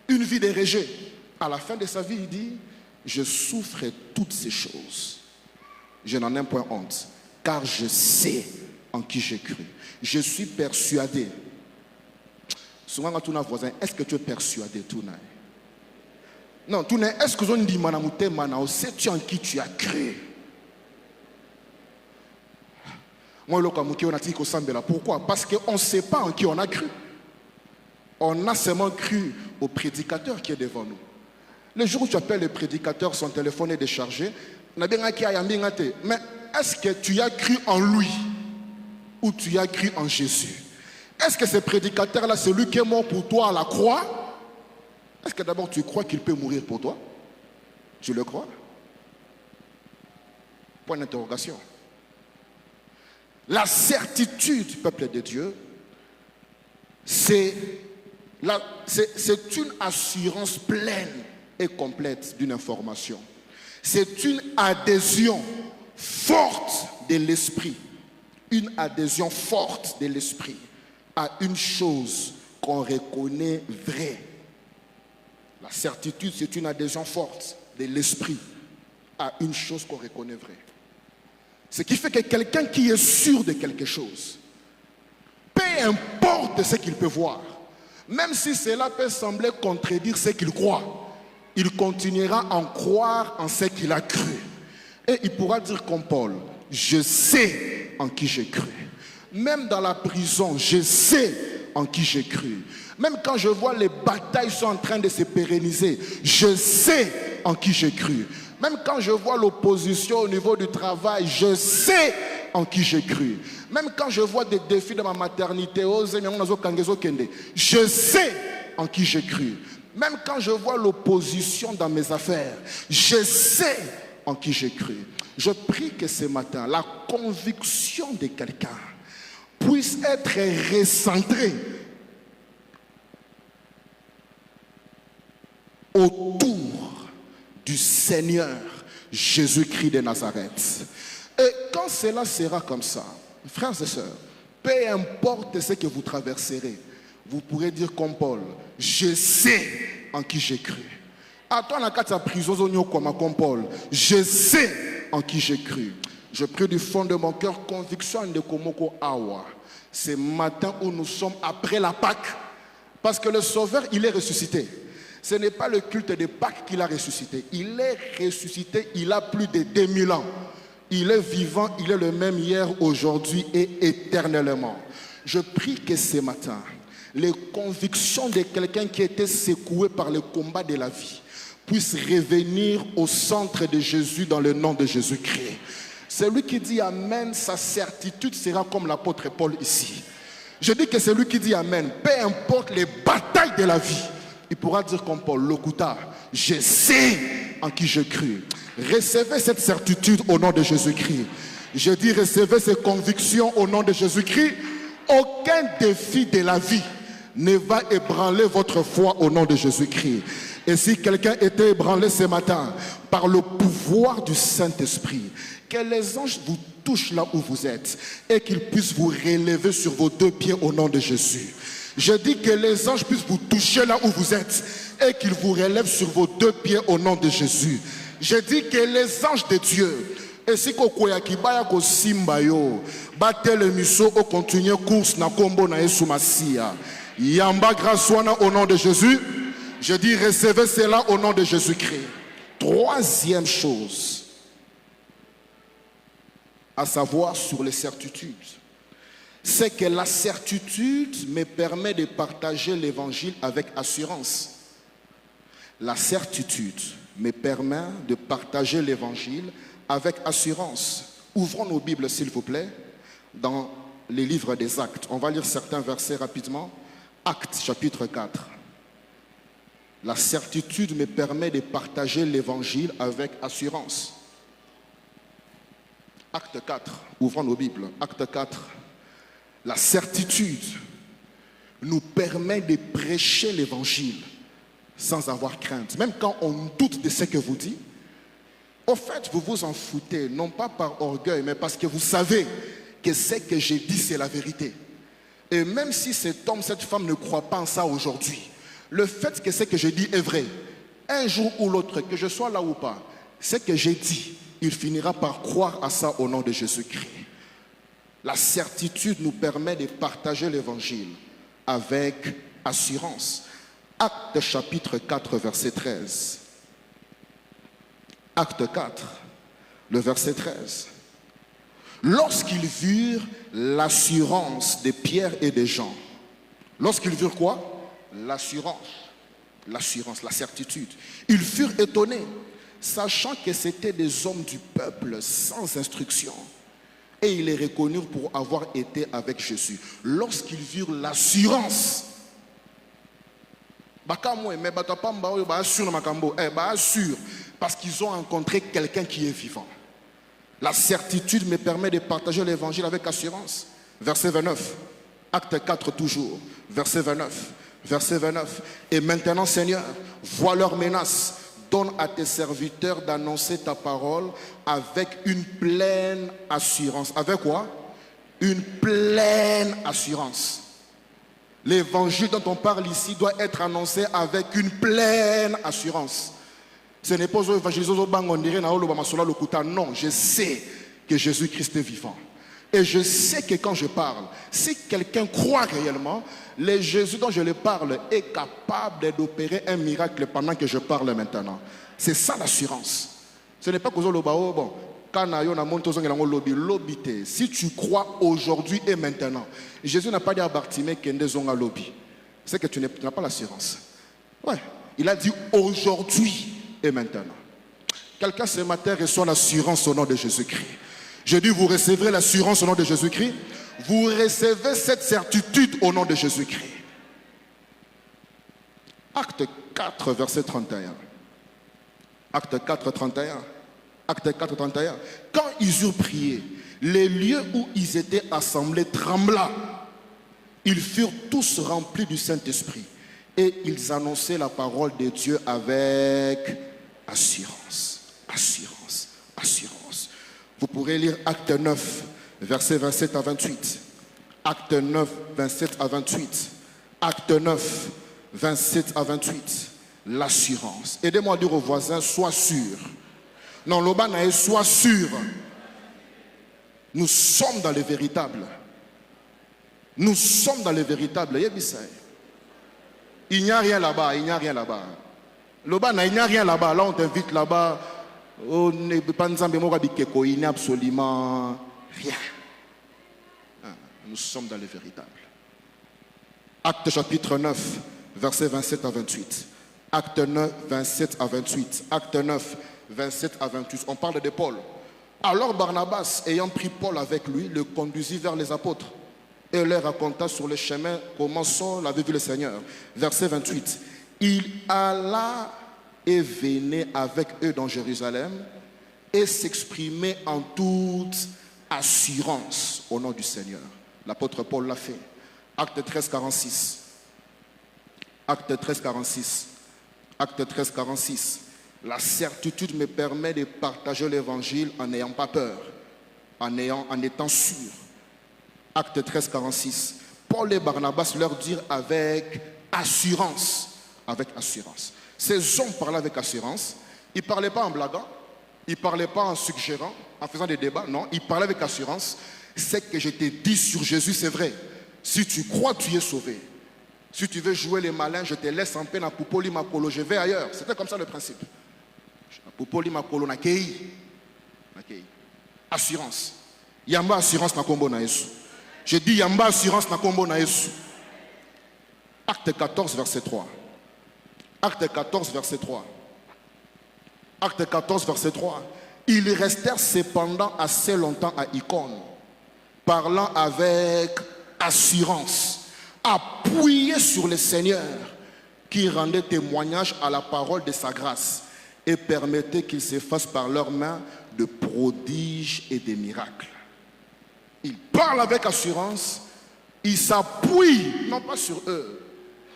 une vie de rejet. À la fin de sa vie, il dit, je souffre toutes ces choses. Je n'en ai point honte, car je sais en qui j'ai cru. Je suis persuadé. Souvent, quand on a voisin, est-ce que tu es persuadé? Non, est-ce que tu dis, sais-tu en qui tu as cru? Moi, pourquoi? Parce qu'on ne sait pas en qui on a cru. On a seulement cru au prédicateur qui est devant nous. Le jour où tu appelles le prédicateur, son téléphone est déchargé. Mais est-ce que tu as cru en lui ou tu as cru en Jésus? Est-ce que ce prédicateur-là, c'est lui qui est mort pour toi à la croix? Est-ce que d'abord tu crois qu'il peut mourir pour toi? Tu le crois? Point d'interrogation. La certitude, peuple de Dieu, c'est une assurance pleine et complète d'une information. C'est une adhésion forte de l'esprit. Une adhésion forte de l'esprit à une chose qu'on reconnaît vraie. La certitude, c'est une adhésion forte de l'esprit à une chose qu'on reconnaît vraie. Ce qui fait que quelqu'un qui est sûr de quelque chose, peu importe ce qu'il peut voir, même si cela peut sembler contredire ce qu'il croit, il continuera à en croire en ce qu'il a cru. Et il pourra dire comme Paul, je sais en qui j'ai cru. Même dans la prison, je sais en qui j'ai cru. Même quand je vois les batailles sont en train de se pérenniser, je sais en qui j'ai cru. Même quand je vois l'opposition au niveau du travail, je sais en qui j'ai cru. Même quand je vois des défis de ma maternité, je sais en qui j'ai cru. Même quand je vois l'opposition dans mes affaires, je sais en qui j'ai cru. Je prie que ce matin, la conviction de quelqu'un puisse être recentrée autour du Seigneur Jésus-Christ de Nazareth. Et quand cela sera comme ça, frères et sœurs, Peu importe ce que vous traverserez, vous pourrez dire comme Paul, je sais en qui j'ai cru. Attends la carte à prison comme Paul, je sais en qui j'ai cru. Je prie du fond de mon cœur conviction de Komoko Awa. C'est matin où nous sommes après la Pâque, parce que le Sauveur, il est ressuscité. Ce n'est pas le culte de Pâques qu'il a ressuscité. Il est ressuscité, il a plus de 2000 ans. Il est vivant, il est le même hier, aujourd'hui et éternellement. Je prie que ce matin, les convictions de quelqu'un qui était secoué par le combat de la vie puissent revenir au centre de Jésus dans le nom de Jésus-Christ. Celui qui dit Amen, sa certitude sera comme l'apôtre Paul ici. Je dis que celui qui dit Amen, peu importe les batailles de la vie, il pourra dire comme Paul, Lokuta, je sais en qui je cru. Recevez cette certitude au nom de Jésus-Christ. Je dis recevez ces convictions au nom de Jésus-Christ. Aucun défi de la vie ne va ébranler votre foi au nom de Jésus-Christ. Et si quelqu'un était ébranlé ce matin par le pouvoir du Saint-Esprit, que les anges vous touchent là où vous êtes et qu'ils puissent vous relever sur vos deux pieds au nom de Jésus. Je dis que les anges puissent vous toucher là où vous êtes et qu'ils vous relèvent sur vos deux pieds au nom de Jésus. Je dis que les anges de Dieu, et si kokoya kibaya ko simba yo, batele miso o continuer course na kombo na Yesu Masia. Yamba grâce au nom de Jésus. Je dis recevez cela au nom de Jésus-Christ. Troisième chose, à savoir sur les certitudes, c'est que la certitude me permet de partager l'évangile avec assurance. La certitude me permet de partager l'évangile avec assurance. Ouvrons nos Bibles s'il vous plaît dans les livres des Actes. On va lire certains versets rapidement. Actes chapitre 4. La certitude me permet de partager l'évangile avec assurance. Acte 4, ouvrons nos Bibles. Acte 4. La certitude nous permet de prêcher l'évangile sans avoir crainte. Même quand on doute de ce que vous dites, au fait, vous vous en foutez, non pas par orgueil, mais parce que vous savez que ce que j'ai dit, c'est la vérité. Et même si cet homme, cette femme ne croit pas en ça aujourd'hui, le fait que ce que je dis est vrai, un jour ou l'autre, que je sois là ou pas, ce que j'ai dit, il finira par croire à ça au nom de Jésus-Christ. La certitude nous permet de partager l'évangile avec assurance. Acte chapitre 4, verset 13. Acte 4, le verset 13. Lorsqu'ils virent l'assurance de Pierre et de Jean, lorsqu'ils virent quoi? L'assurance, la certitude. Ils furent étonnés, sachant que c'était des hommes du peuple sans instruction. Et ils les reconnurent pour avoir été avec Jésus. Lorsqu'ils virent l'assurance, parce qu'ils ont rencontré quelqu'un qui est vivant. La certitude me permet de partager l'évangile avec assurance. Verset 29, acte 4 toujours, verset 29. Verset 29. Et maintenant, Seigneur, vois leurs menaces. Donne à tes serviteurs d'annoncer ta parole avec une pleine assurance. Avec quoi? Une pleine assurance. L'évangile dont on parle ici doit être annoncé avec une pleine assurance. Ce n'est pas évangéliser au bang, on dirait non, je sais que Jésus-Christ est vivant. Et je sais que quand je parle, si quelqu'un croit réellement, le Jésus dont je le parle est capable d'opérer un miracle pendant que je parle maintenant. C'est ça l'assurance. Ce n'est pas que bon, si tu crois aujourd'hui et maintenant, Jésus n'a pas dit à Bartimée qu'il y a lobby. C'est que tu n'as pas l'assurance. Ouais, il a dit aujourd'hui et maintenant. Quelqu'un ce matin reçoit l'assurance au nom de Jésus-Christ. Je dis, vous recevrez l'assurance au nom de Jésus-Christ. Vous recevez cette certitude au nom de Jésus-Christ. Acte 4, verset 31. Acte 4, 31. Acte 4, 31. Quand ils eurent prié, les lieux où ils étaient assemblés trembla. Ils furent tous remplis du Saint-Esprit. Et ils annonçaient la parole de Dieu avec assurance. Assurance. Assurance. Vous pourrez lire Acte 9, versets 27 à 28. Acte 9, 27 à 28. Acte 9, 27 à 28. L'assurance. Aidez-moi à dire aux voisins, sois sûr. Non, l'Obanae, sois sûr. Nous sommes dans les véritables. Nous sommes dans les véritables. Il n'y a rien là-bas, il n'y a rien là-bas. L'Obanae, il n'y a rien là-bas. Là, on t'invite là-bas. Il n'y a absolument rien. Nous sommes dans les véritables. Acte chapitre 9, versets 27 à 28. Acte 9, 27 à 28. Acte 9, 27 à 28. On parle de Paul. Alors Barnabas, ayant pris Paul avec lui, le conduisit vers les apôtres et leur raconta sur le chemin comment Saul avait vu le Seigneur. Verset 28. Il alla et venait avec eux dans Jérusalem et s'exprimait en toute assurance au nom du Seigneur. L'apôtre Paul l'a fait. Acte 13, 46. Acte 13, 46. Acte 13, 46. La certitude me permet de partager l'évangile en n'ayant pas peur, en étant sûr. Acte 13, 46. Paul et Barnabas leur dirent avec assurance. Avec assurance. Ces hommes parlaient avec assurance. Ils ne parlaient pas en blaguant. Ils ne parlaient pas en suggérant, en faisant des débats. Non, ils parlaient avec assurance. Ce que je t'ai dit sur Jésus, c'est vrai. Si tu crois, tu es sauvé. Si tu veux jouer les malins, je te laisse en paix na Poupoli Makolo, je vais ailleurs. C'était comme ça le principe. Poupoli Makolo na kei. Assurance. Yamba assurance na kombo na Yesu. Je dis Yamba assurance na kombo na Yesu. Acte 14, verset 3. Acte 14, verset 3. Acte 14, verset 3. Ils restèrent cependant assez longtemps à Icône, parlant avec assurance, appuyés sur le Seigneur, qui rendait témoignage à la parole de sa grâce et permettait qu'ils se fassent par leurs mains de prodiges et des miracles. Ils parlent avec assurance, ils s'appuient, non pas sur eux,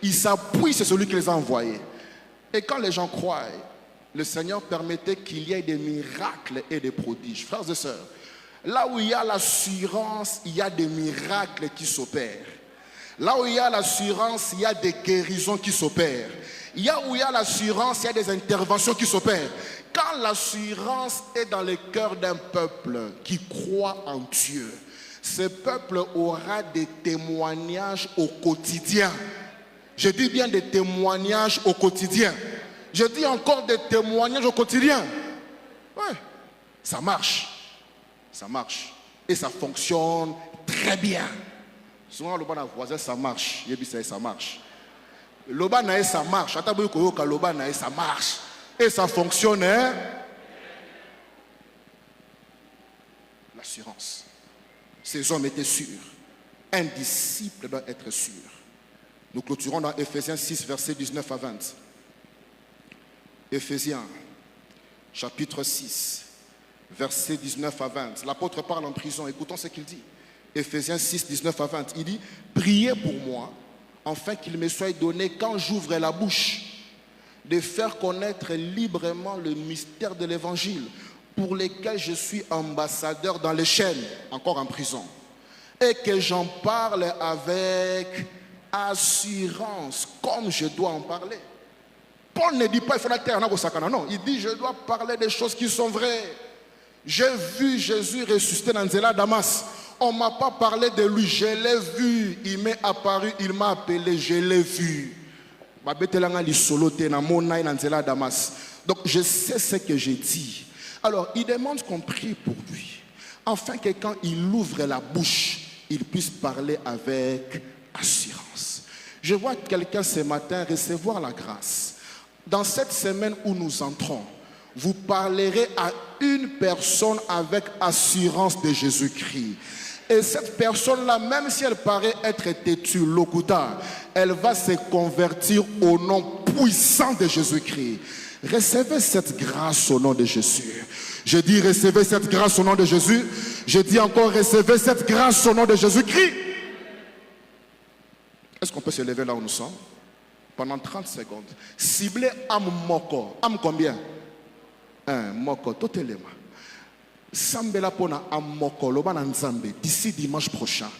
ils s'appuient sur celui qui les a envoyés. Et quand les gens croient, le Seigneur permettait qu'il y ait des miracles et des prodiges. Frères et sœurs, là où il y a l'assurance, il y a des miracles qui s'opèrent. Là où il y a l'assurance, il y a des guérisons qui s'opèrent. Là où il y a l'assurance, il y a des interventions qui s'opèrent. Quand l'assurance est dans le cœur d'un peuple qui croit en Dieu, ce peuple aura des témoignages au quotidien. Je dis bien des témoignages au quotidien. Je dis encore des témoignages au quotidien. Ouais, ça marche. Ça marche. Et ça fonctionne très bien. Souvent, le voisin, ça marche. Ça marche. Le ça marche. Ça marche. Et ça fonctionne. Hein? L'assurance. Ces hommes étaient sûrs. Un disciple doit être sûr. Nous clôturons dans Ephésiens 6, versets 19 à 20. Ephésiens, chapitre 6, versets 19 à 20. L'apôtre parle en prison. Écoutons ce qu'il dit. Ephésiens 6, 19 à 20. Il dit, priez pour moi, afin qu'il me soit donné, quand j'ouvre la bouche, de faire connaître librement le mystère de l'évangile, pour lequel je suis ambassadeur dans les chaînes, encore en prison, et que j'en parle avec assurance, comme je dois en parler. Paul ne dit pas il faut la terre, non, il dit je dois parler des choses qui sont vraies. J'ai vu Jésus ressuscité dans Nzela Damas. On ne m'a pas parlé de lui, je l'ai vu. Il m'est apparu, il m'a appelé, je l'ai vu. Donc je sais ce que j'ai dit. Alors il demande qu'on prie pour lui, afin que quand il ouvre la bouche, il puisse parler avec assurance. Je vois quelqu'un ce matin recevoir la grâce. Dans cette semaine où nous entrons, vous parlerez à une personne avec assurance de Jésus-Christ. Et cette personne-là, même si elle paraît être têtue, locuta, elle va se convertir au nom puissant de Jésus-Christ. Recevez cette grâce au nom de Jésus. Je dis recevez cette grâce au nom de Jésus. Je dis encore recevez cette grâce au nom de Jésus-Christ. Est-ce qu'on peut se lever là où nous sommes? Pendant 30 secondes. Ciblez am moko. Am combien? Un moko. Totelema. Sambela pona am moko. Loba na nzambe. D'ici dimanche prochain.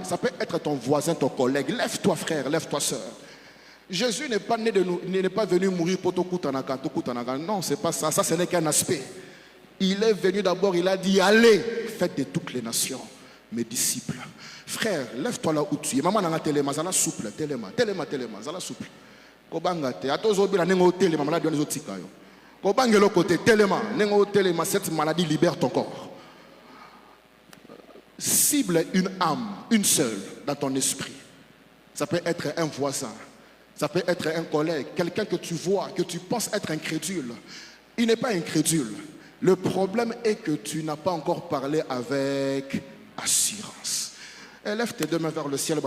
Ça peut être ton voisin, ton collègue. Lève-toi frère, lève-toi sœur. Jésus n'est pas n'est pas venu mourir pour Tokutanaka. Non, c'est pas ça. Ça, ce n'est qu'un aspect. Il est venu d'abord, il a dit, allez, faites de toutes les nations mes disciples. Frère, lève-toi là où tu es. Maman n'a téléma, ça la souple, téléma, ça la souple. Kobangate, atozobi la nengo téléma, malade les autres tikayo. Kobangelo côté téléma, nengo téléma, cette maladie libère ton corps. Cible une âme, une seule, dans ton esprit. Ça peut être un voisin, ça peut être un collègue, quelqu'un que tu vois, que tu penses être incrédule. Il n'est pas incrédule. Le problème est que tu n'as pas encore parlé avec assurance. Élève tes deux mains vers le ciel.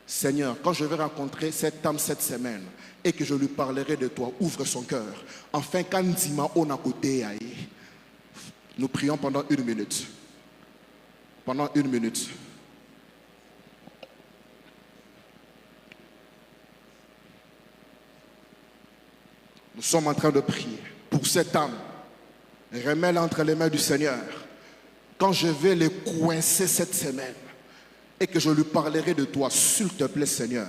Seigneur, quand je vais rencontrer cette âme cette semaine et que je lui parlerai de toi, ouvre son cœur. Enfin, nous prions pendant 1 minute. Pendant 1 minute. Nous sommes en train de prier pour cette âme. Remets-la entre les mains du Seigneur. Quand je vais les coincer cette semaine et que je lui parlerai de toi, s'il te plaît Seigneur,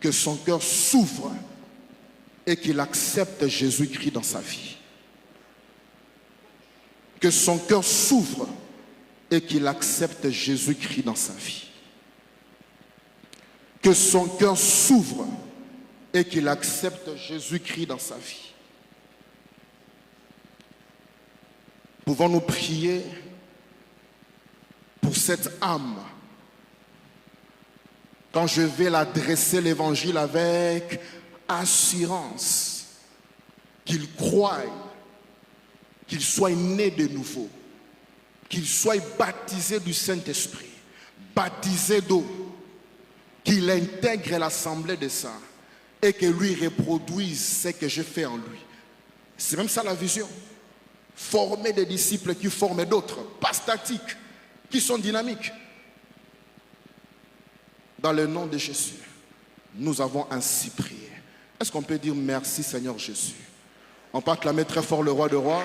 que son cœur s'ouvre et qu'il accepte Jésus-Christ dans sa vie. Que son cœur s'ouvre et qu'il accepte Jésus-Christ dans sa vie. Que son cœur s'ouvre et qu'il accepte Jésus-Christ dans sa vie. Pouvons-nous prier pour cette âme quand je vais l'adresser l'évangile avec assurance, qu'il croie, qu'il soit né de nouveau, qu'il soit baptisé du Saint-Esprit, baptisé d'eau, qu'il intègre l'assemblée des saints et que lui reproduise ce que j'ai fait en lui. C'est même ça la vision. Former des disciples qui forment d'autres, pas statiques, qui sont dynamiques. Dans le nom de Jésus, nous avons ainsi prié. Est-ce qu'on peut dire merci Seigneur Jésus? On peut acclamer très fort le roi de rois.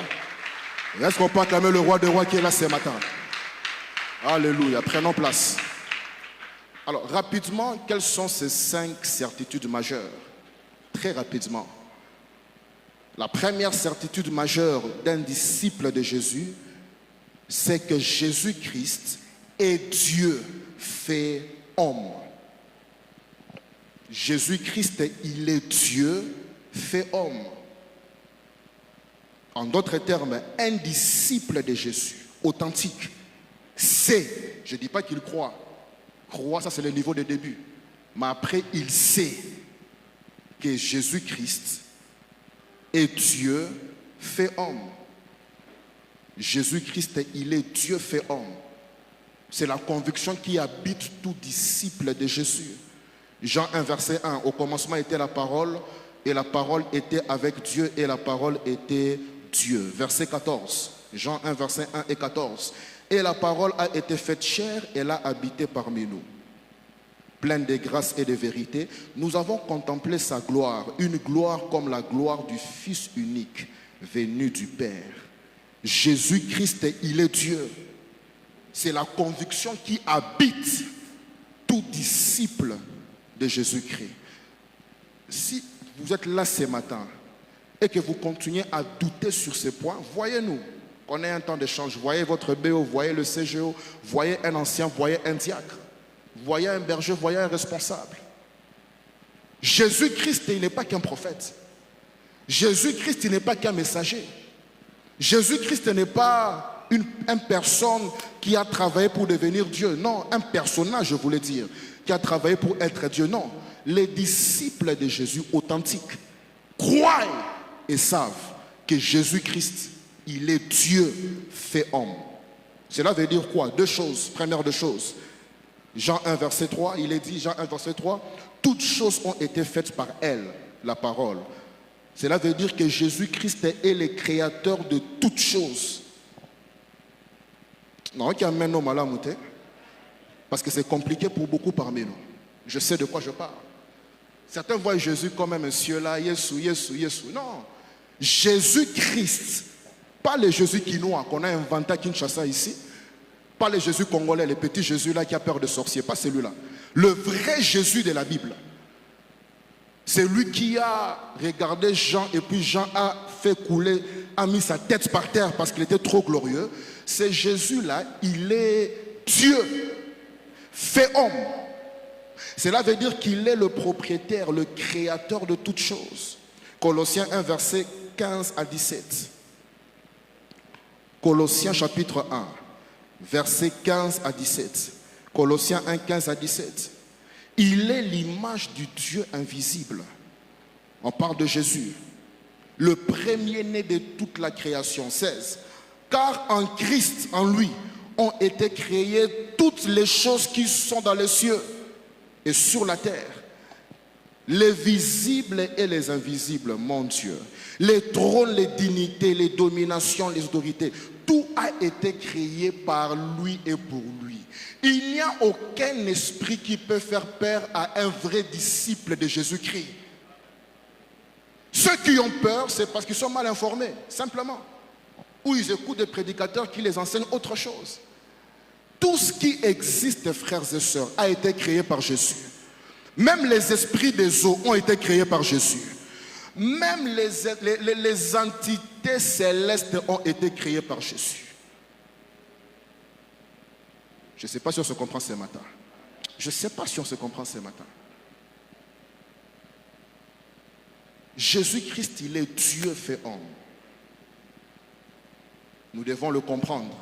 Est-ce qu'on peut acclamer le roi de rois qui est là ce matin? Alléluia, prenons place. Alors, rapidement, quelles sont ces 5 certitudes majeures? Très rapidement. La première certitude majeure d'un disciple de Jésus, c'est que Jésus-Christ est Dieu fait homme. Jésus-Christ, il est Dieu fait homme. En d'autres termes, un disciple de Jésus, authentique, sait, je ne dis pas qu'il croit. Croire, ça c'est le niveau de début. Mais après, il sait que Jésus-Christ est Dieu fait homme. Jésus-Christ, il est Dieu fait homme. C'est la conviction qui habite tout disciple de Jésus. Jean 1, verset 1. Au commencement était la parole, et la parole était avec Dieu, et la parole était Dieu. Verset 14. Jean 1, verset 1 et 14. Et la parole a été faite chair, elle a habité parmi nous. Pleine de grâce et de vérité, nous avons contemplé sa gloire, une gloire comme la gloire du Fils unique, venu du Père. Jésus-Christ, il est Dieu. C'est la conviction qui habite tout disciple de Jésus-Christ. Si vous êtes là ce matin et que vous continuez à douter sur ces points, voyez-nous. On ait un temps d'échange. Voyez votre BO, voyez le CGO, voyez un ancien, voyez un diacre. Voyez un berger, voyez un responsable. Jésus-Christ, il n'est pas qu'un prophète. Jésus-Christ, il n'est pas qu'un messager. Jésus-Christ n'est pas une personne qui a travaillé pour devenir Dieu. Non, un personnage, je voulais dire, qui a travaillé pour être Dieu. Non, les disciples de Jésus authentiques croient et savent que Jésus-Christ, il est Dieu fait homme. Cela veut dire quoi? 2 choses. Première des choses. Jean 1, verset 3, il est dit, Jean 1, verset 3, toutes choses ont été faites par elle, la parole. Cela veut dire que Jésus-Christ est le créateur de toutes choses. Non, qui amène nos malamoutés, parce que c'est compliqué pour beaucoup parmi nous. Je sais de quoi je parle. Certains voient Jésus comme un monsieur là, Yesu, Yesu, Yesu. Non, Jésus-Christ, pas le Jésus quinois qu'on a inventé à Kinshasa ici. Pas le Jésus congolais, le petit Jésus là qui a peur de sorciers, pas celui-là. Le vrai Jésus de la Bible. C'est lui qui a regardé Jean et puis Jean a fait couler, a mis sa tête par terre parce qu'il était trop glorieux. C'est Jésus-là, il est Dieu, fait homme. Cela veut dire qu'il est le propriétaire, le créateur de toutes choses. Colossiens 1, verset 15 à 17. Colossiens chapitre 1, verset 15 à 17. Colossiens 1, 15 à 17. Il est l'image du Dieu invisible. On parle de Jésus. Le premier-né de toute la création. 16. Car en Christ, en lui, ont été créées toutes les choses qui sont dans les cieux et sur la terre. Les visibles et les invisibles, mon Dieu. Les trônes, les dignités, les dominations, les autorités. Tout a été créé par lui et pour lui. Il n'y a aucun esprit qui peut faire peur à un vrai disciple de Jésus-Christ. Ceux qui ont peur, c'est parce qu'ils sont mal informés, simplement. Ou ils écoutent des prédicateurs qui les enseignent autre chose. Tout ce qui existe, frères et sœurs, a été créé par Jésus. Même les esprits des eaux ont été créés par Jésus. Même les entités célestes ont été créées par Jésus. Je ne sais pas si on se comprend ce matin. Je ne sais pas si on se comprend ce matin. Jésus-Christ, il est Dieu fait homme. Nous devons le comprendre.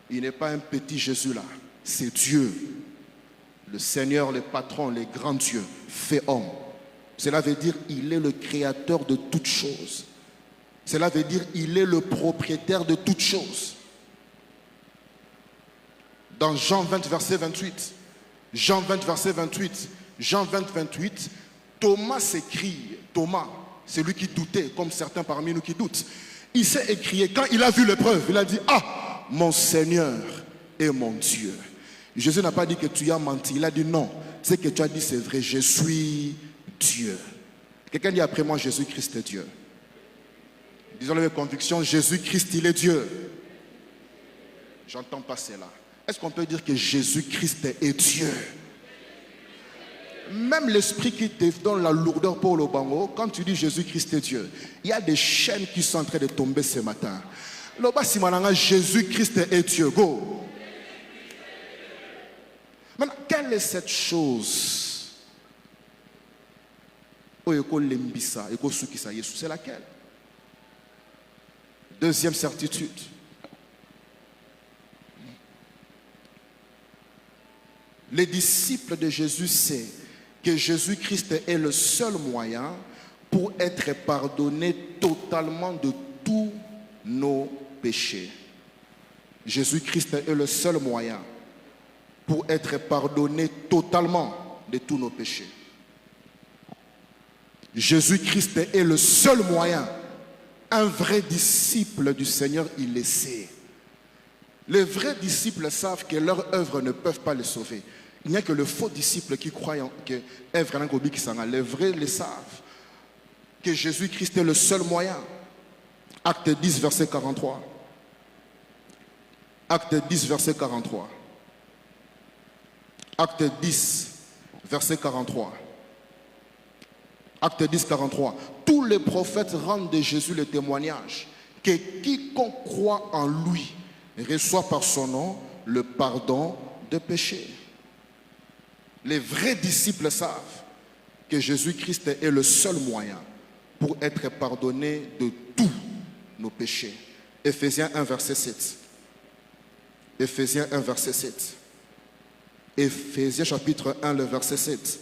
Il n'est pas un petit Jésus là. C'est Dieu. Le Seigneur, le patron, le grand Dieu fait homme. Cela veut dire qu'il est le créateur de toutes choses. Cela veut dire qu'il est le propriétaire de toutes choses. Dans Jean 20, verset 28, Jean 20, verset 28, Jean 20, 28, Thomas s'écrie, Thomas, c'est lui qui doutait, comme certains parmi nous qui doutent. Il s'est écrié, quand il a vu l'épreuve, il a dit, ah, mon Seigneur et mon Dieu. Jésus n'a pas dit que tu as menti, il a dit non, ce que tu as dit c'est vrai, je suis Dieu. Quelqu'un dit après moi, Jésus-Christ est Dieu. Disons-le avec conviction, Jésus-Christ, il est Dieu. J'entends pas cela. Est-ce qu'on peut dire que Jésus-Christ est Dieu? Même l'esprit qui te donne la lourdeur pour le bango, quand tu dis Jésus-Christ est Dieu, il y a des chaînes qui sont en train de tomber ce matin. Jésus-Christ est Dieu. Go. Maintenant, quelle est cette chose? C'est laquelle? Deuxième certitude. Les disciples de Jésus savent que Jésus-Christ est le seul moyen pour être pardonné totalement de tous nos péchés. Jésus-Christ est le seul moyen pour être pardonné totalement de tous nos péchés. Jésus-Christ est le seul moyen. Un vrai disciple du Seigneur, il le sait. Les vrais disciples savent que leurs œuvres ne peuvent pas les sauver. Il n'y a que le faux disciple qui croit que les vrais le savent. Que Jésus-Christ est le seul moyen. Acte 10, verset 43. Acte 10, verset 43. Acte 10, verset 43. Acte 10, 43. Tous les prophètes rendent de Jésus le témoignage que quiconque croit en lui reçoit par son nom le pardon des péchés. Les vrais disciples savent que Jésus-Christ est le seul moyen pour être pardonné de tous nos péchés. Éphésiens 1, verset 7. Éphésiens 1, verset 7. Éphésiens chapitre 1, le verset 7.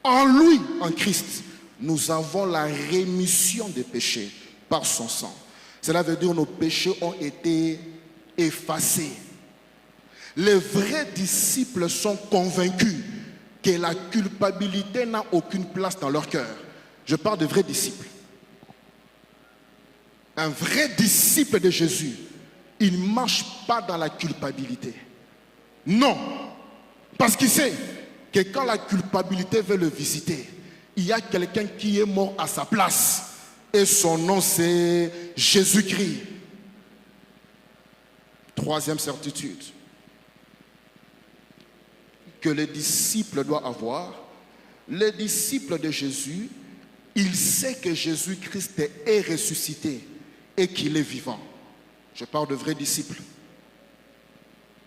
En lui, en Christ, nous avons la rémission des péchés par son sang. Cela veut dire que nos péchés ont été effacés. Les vrais disciples sont convaincus que la culpabilité n'a aucune place dans leur cœur. Je parle de vrais disciples. Un vrai disciple de Jésus, il ne marche pas dans la culpabilité. Non. Parce qu'il sait que quand la culpabilité veut le visiter, il y a quelqu'un qui est mort à sa place. Et son nom c'est Jésus-Christ. Troisième certitude. que les disciples doivent avoir. Les disciples de Jésus, ils savent que Jésus-Christ est ressuscité et qu'il est vivant. Je parle de vrais disciples.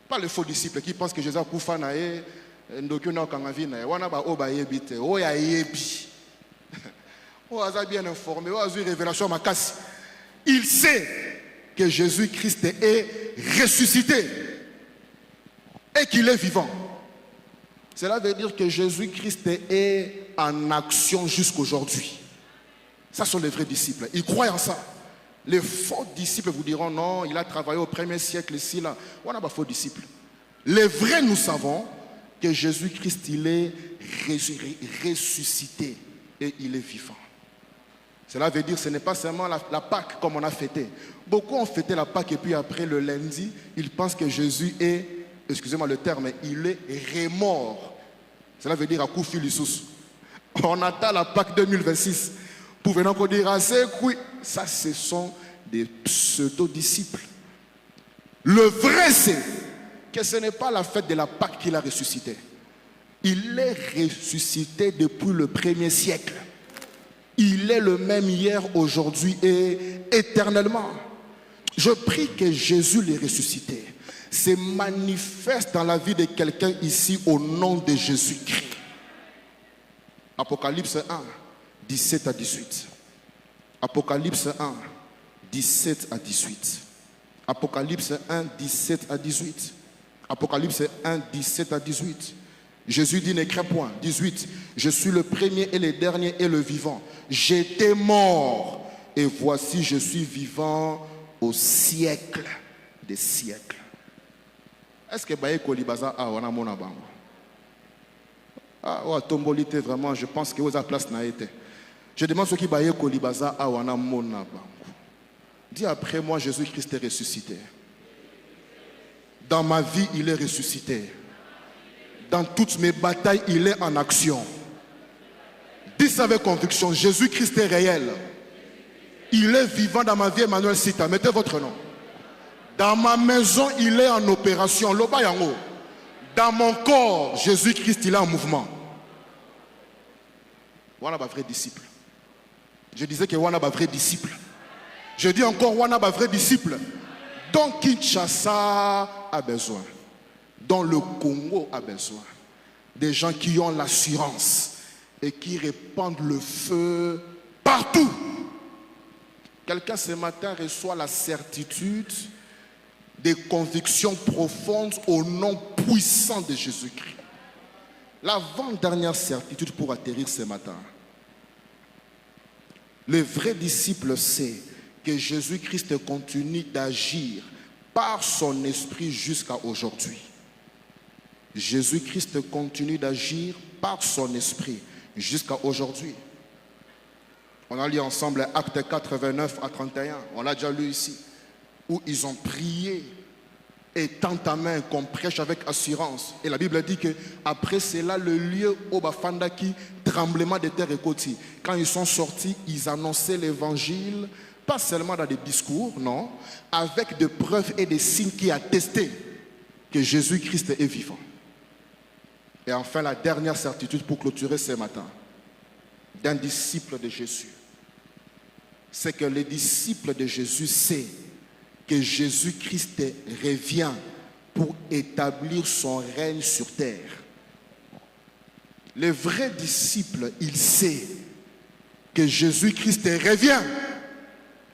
Pas les faux disciples qui pensent que Jésus a koufa na ye, ndokuna kangavina, wana ba oba yebite, oya yebi. Oh, a bien informé, oh, a eu révélation makasi. Il sait que Jésus-Christ est ressuscité et qu'il est vivant. Cela veut dire que Jésus-Christ est en action jusqu'aujourd'hui. Ça sont les vrais disciples. Ils croient en ça. Les faux disciples vous diront non, il a travaillé au 1er siècle ici, là. On n'a pas faux disciples. Les vrais, nous savons que Jésus-Christ, il est ressuscité et il est vivant. Cela veut dire que ce n'est pas seulement la Pâque comme on a fêté. Beaucoup ont fêté la Pâque et puis après le lundi, ils pensent que Jésus est, excusez-moi le terme, il est remort. Cela veut dire à coup filissus. On attend la Pâque 2026 pour venir encore dire ça ce sont des pseudo-disciples. Le vrai c'est que ce n'est pas la fête de la Pâque qu'il a ressuscité. Il est ressuscité depuis le 1er siècle. Il est le même hier, aujourd'hui et éternellement. Je prie que Jésus l'ait ressuscité. Se manifeste dans la vie de quelqu'un ici au nom de Jésus-Christ. Apocalypse 1, 17 à 18. Apocalypse 1, 17 à 18. Apocalypse 1, 17 à 18. Apocalypse 1, 17 à 18. Jésus dit, ne crains point. 18. Je suis le premier et le dernier et le vivant. J'étais mort et voici je suis vivant au siècle des siècles. Est-ce que Baye Kolibaza a wana mona bango? Ah, ouais, tombolité vraiment, je pense que vous avez place n'a été. Je demande ce qui Baye Kolibaza a wana mona bango. Dis après moi, Jésus-Christ est ressuscité. Dans ma vie, il est ressuscité. Dans toutes mes batailles, il est en action. Dis ça avec conviction, Jésus-Christ est réel. Il est vivant dans ma vie, Emmanuel Sita. Mettez votre nom. Dans ma maison, il est en opération. Dans mon corps, Jésus-Christ, il est en mouvement. Voilà ma vrai disciple. Je disais que voilà ma vrai disciple. Je dis encore, voilà ma vrai disciple. Donc Kinshasa a besoin. Dont le Congo a besoin. Des gens qui ont l'assurance et qui répandent le feu partout. Quelqu'un ce matin reçoit la certitude des convictions profondes au nom puissant de Jésus-Christ. L'avant-dernière certitude pour atterrir ce matin. Le vrai disciple sait que Jésus-Christ continue d'agir par son esprit jusqu'à aujourd'hui. Jésus-Christ continue d'agir par son esprit jusqu'à aujourd'hui. On a lu ensemble Actes 4, 29 à 31. On l'a déjà lu ici. Où ils ont prié et tant à main qu'on prêche avec assurance. Et la Bible dit qu'après cela, le lieu au Bafandaki, tremblement de terre et côté. Quand ils sont sortis, ils annonçaient l'évangile, pas seulement dans des discours, non, avec des preuves et des signes qui attestaient que Jésus-Christ est vivant. Et enfin, la dernière certitude pour clôturer ce matin d'un disciple de Jésus, c'est que les disciples de Jésus savent que Jésus-Christ revient pour établir son règne sur terre. Les vrais disciples, ils savent que Jésus-Christ revient.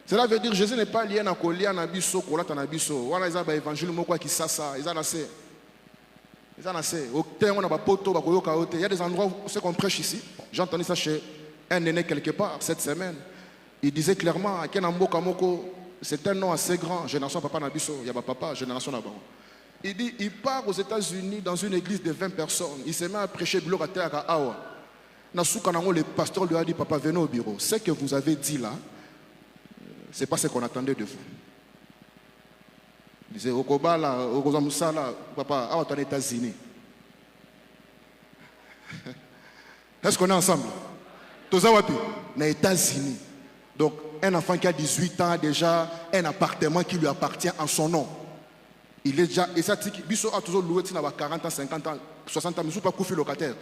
Cela veut dire que Jésus n'est pas lié à Kolia, à Bisso, Kolata, à Bisso. Voilà, ils ont l'évangile, qui ça, ils ont assez. Il y a des endroits où ce qu'on prêche ici. J'ai entendu ça chez un aîné quelque part cette semaine. Il disait clairement c'est un nom assez grand. Génération Papa Nabiso, il y a Papa, Génération Naban. Il dit il part aux États-Unis dans une église de 20 personnes. Il se met à prêcher gloire à terre à Awa. Le pasteur lui a dit papa, venez au bureau. Ce que vous avez dit là, ce n'est pas ce qu'on attendait de vous. Il disait, Okobala, Okozamusala, papa, à aux États-Unis. Est-ce qu'on est ensemble? Tozawapi, aux États-Unis. Donc, un enfant qui a 18 ans a déjà un appartement qui lui appartient en son nom. Il est déjà, et ça, Bisso a toujours loué 40 ans, 50 ans. 60 ans, mais pas Koufi locataire.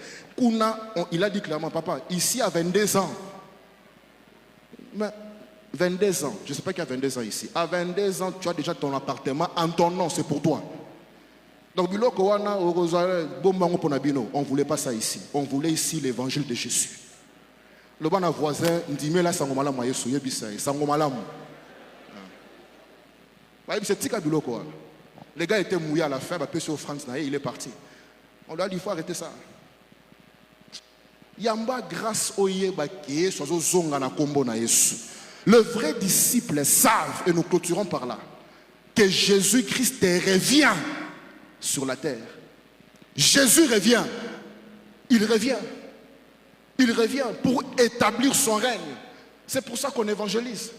Il a dit clairement, papa, ici à 22 ans, mais 22 ans, je ne sais pas qui a 22 ans ici. À 22 ans, tu as déjà ton appartement en ton nom, c'est pour toi. Donc, on ne voulait pas ça ici. On voulait ici l'évangile de Jésus. Le bon voisin dit, mais là, ça m'a malamu, ça m'a malamu. C'est tika biloko. Le gars était mouillé à la fin, il sur France, il est parti. On lui a dit, il faut arrêter ça. Yamba grâce au yeba qui est sur zonga na kombo na Yesu. Le vrai disciple savent, et nous clôturons par là, que Jésus-Christ revient sur la terre. Jésus revient. Il revient. Il revient pour établir son règne. C'est pour ça qu'on évangélise.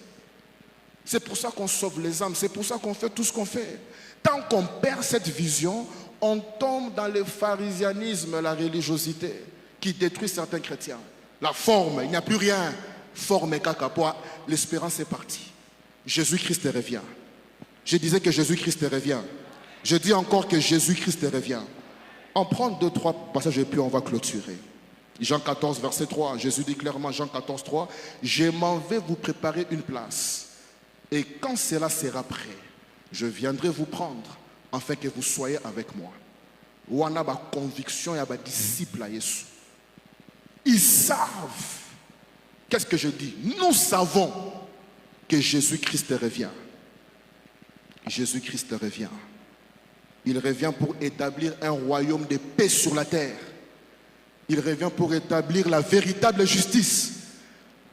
C'est pour ça qu'on sauve les âmes. C'est pour ça qu'on fait tout ce qu'on fait. Tant qu'on perd cette vision, on tombe dans le pharisianisme, la religiosité qui détruit certains chrétiens. La forme, il n'y a plus rien. Forme et cacapois, l'espérance est partie. Jésus-Christ revient. Je disais que Jésus-Christ revient. Je dis encore que Jésus-Christ revient. On prend 2-3 passages et puis on va clôturer. Jean 14, verset 3, Jésus dit clairement, Jean 14, 3, « Je m'en vais vous préparer une place. Et quand cela sera prêt, je viendrai vous prendre, afin que vous soyez avec moi. » On a ma conviction et ma disciple à Jésus. Ils savent. Qu'est-ce que je dis? Nous savons que Jésus-Christ revient. Jésus-Christ revient. Il revient pour établir un royaume de paix sur la terre. Il revient pour établir la véritable justice.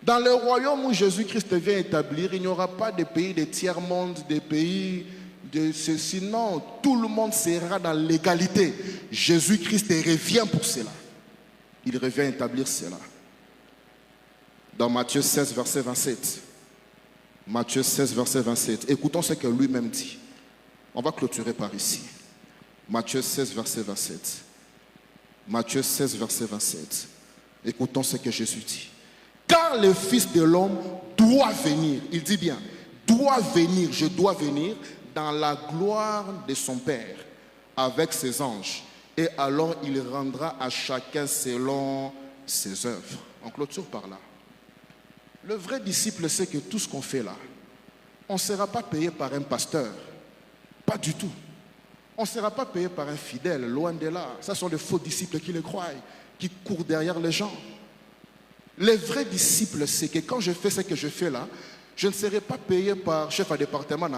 Dans le royaume où Jésus-Christ vient établir, il n'y aura pas de pays de tiers-monde, des pays de ceci. Non, tout le monde sera dans l'égalité. Jésus-Christ revient pour cela. Il revient établir cela. Dans Matthieu 16, verset 27. Matthieu 16, verset 27. Écoutons ce que lui-même dit. On va clôturer par ici. Matthieu 16, verset 27. Matthieu 16, verset 27. Écoutons ce que Jésus dit. Car le Fils de l'homme doit venir, il dit bien, doit venir, je dois venir dans la gloire de son Père avec ses anges. Et alors il rendra à chacun selon ses œuvres. On clôture par là. Le vrai disciple sait que tout ce qu'on fait là, on ne sera pas payé par un pasteur. Pas du tout. On ne sera pas payé par un fidèle, loin de là. Ce sont les faux disciples qui le croient, qui courent derrière les gens. Les vrais disciples, c'est que quand je fais ce que je fais là, je ne serai pas payé par chef à département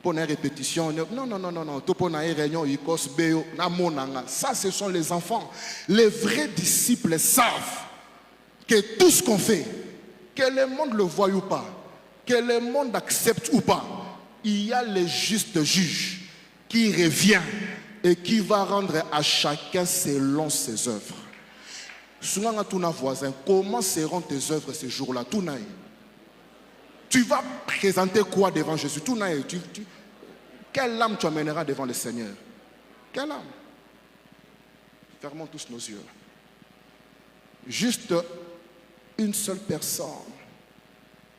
pour une répétition. Non, non, non, non, non. Pour une réunion, ça, ce sont les enfants. Les vrais disciples savent que tout ce qu'on fait, que le monde le voie ou pas, que le monde accepte ou pas, il y a le juste juge qui revient et qui va rendre à chacun selon ses œuvres. Souvent, à ton voisin, comment seront tes œuvres ce jour-là? Tu vas présenter quoi devant Jésus? Quelle âme tu amèneras devant le Seigneur? Quelle âme? Fermons tous nos yeux. Juste une seule personne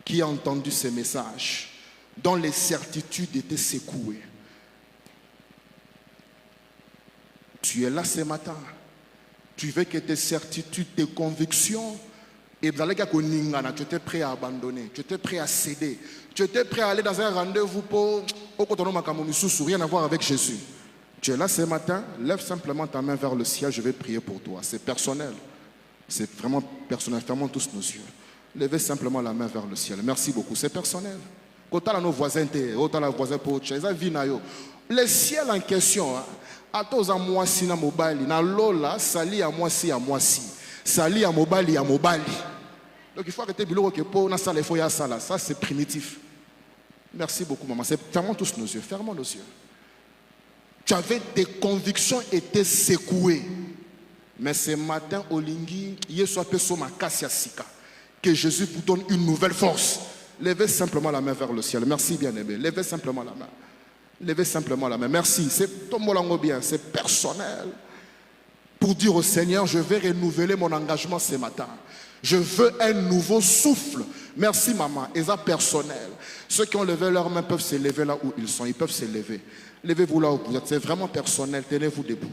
qui a entendu ces messages, dont les certitudes étaient secouées. Tu es là ce matin. Tu veux que tes certitudes, tes convictions, et tu étais prêt à abandonner, tu étais prêt à céder, tu étais prêt à aller dans un rendez-vous pour rien à voir avec Jésus. Tu es là ce matin, lève simplement ta main vers le ciel, je vais prier pour toi. C'est personnel. C'est vraiment personnel. Fermons tous nos yeux. Levez simplement la main vers le ciel. Merci beaucoup. C'est personnel. Quand on a nos voisins, le ciel en question, à tous en moi si na mobali, na lola, sali à moi si, sali à mobali à mobali. Donc il faut arrêter de dire que pour na salle, il faut y aller ça. Ça c'est primitif. Merci beaucoup, maman. Fermons tous nos yeux. Fermons nos yeux. Tu avais tes convictions étaient secouées. Mais ce matin, Olingi, que Jésus vous donne une nouvelle force. Levez simplement la main vers le ciel. Merci, bien-aimé. Levez simplement la main. Levez simplement la main. Merci. C'est ton bien. C'est personnel. Pour dire au Seigneur, je vais renouveler mon engagement ce matin. Je veux un nouveau souffle. Merci, maman. Et ça, personnel. Ceux qui ont levé leurs mains peuvent se lever là où ils sont. Ils peuvent se lever. Levez-vous là où vous êtes. C'est vraiment personnel. Tenez-vous debout.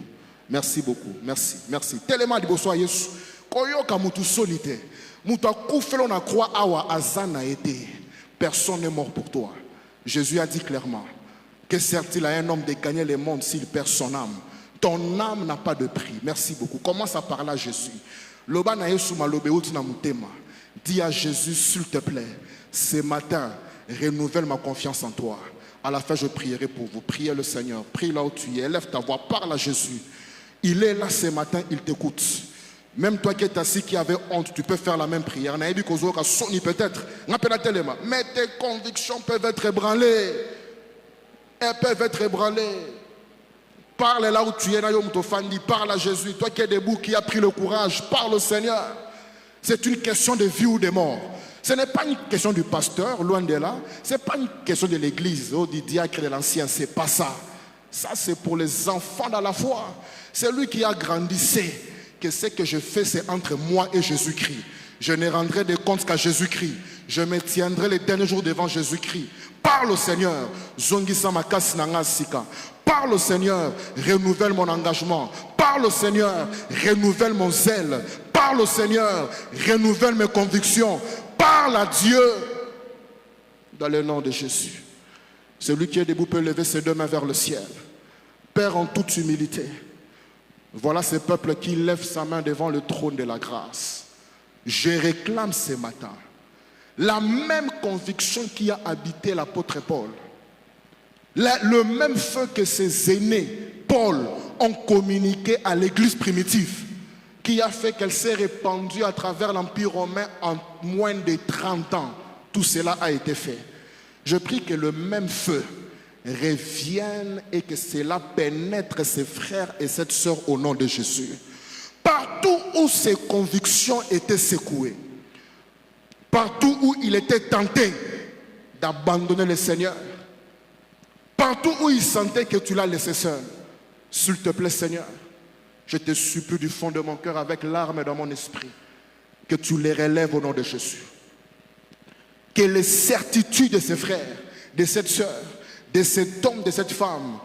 Merci beaucoup. Merci. Merci. Tellement de bonsoir, Yesu. Koyoka mutu solité. Mutu koufelo na croix awa azana été. Personne n'est mort pour toi. Jésus a dit clairement que sert-il à un homme de gagner le monde s'il perd son âme? Ton âme n'a pas de prix. Merci beaucoup. Commence à parler à Jésus. Loba na Yesu malobe uti na mutema. Dis à Jésus, s'il te plaît, ce matin, renouvelle ma confiance en toi. À la fin, je prierai pour vous. Priez le Seigneur. Prie là où tu es. Élève ta voix. Parle à Jésus. Il est là ce matin. Il t'écoute. Même toi qui es assis, qui avait honte, tu peux faire la même prière. Peut-être. Mais tes convictions peuvent être ébranlées. Elles peuvent être ébranlées. Parle là où tu es. Parle à Jésus. Toi qui es debout, qui as pris le courage, parle au Seigneur. C'est une question de vie ou de mort. Ce n'est pas une question du pasteur, loin de là. Ce n'est pas une question de l'église, du diacre de l'ancien. Ce n'est pas ça. Ça, c'est pour les enfants dans la foi. C'est lui qui a grandi, sait que ce que je fais, c'est entre moi et Jésus-Christ. Je ne rendrai des comptes qu'à Jésus-Christ. Je me tiendrai les derniers jours devant Jésus-Christ. Parle au Seigneur. Parle au Seigneur. Renouvelle mon engagement. Parle au Seigneur. Renouvelle mon zèle. Parle au Seigneur. Renouvelle mes convictions. Parle à Dieu. Dans le nom de Jésus. Celui qui est debout peut lever ses deux mains vers le ciel. Père, en toute humilité, voilà ce peuple qui lève sa main devant le trône de la grâce. Je réclame ce matin la même conviction qui a habité l'apôtre Paul. Le même feu que ses aînés, Paul, ont communiqué à l'église primitive, qui a fait qu'elle s'est répandue à travers l'Empire romain en moins de 30 ans. Tout cela a été fait. Je prie que le même feu revienne et que cela pénètre ses frères et ses sœurs au nom de Jésus. Partout où ses convictions étaient secouées, partout où il était tenté d'abandonner le Seigneur, partout où il sentait que tu l'as laissé seul, s'il te plaît Seigneur, je te supplie du fond de mon cœur avec larmes dans mon esprit, que tu les relèves au nom de Jésus. Que les certitudes de ses frères, de cette sœur, de cet homme, de cette femme,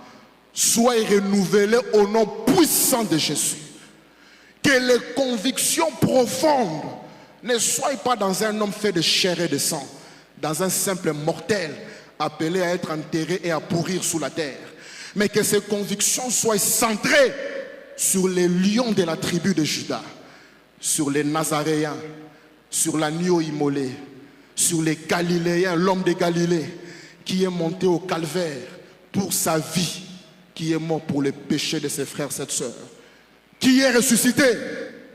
soient renouvelées au nom puissant de Jésus. Que les convictions profondes ne soient pas dans un homme fait de chair et de sang, dans un simple mortel appelé à être enterré et à pourrir sous la terre, mais que ces convictions soient centrées sur les lions de la tribu de Juda, sur les Nazaréens, sur l'agneau immolé, sur les Galiléens, l'homme de Galilée qui est monté au calvaire pour sa vie, qui est mort pour les péchés de ses frères et ses sœurs, qui est ressuscité,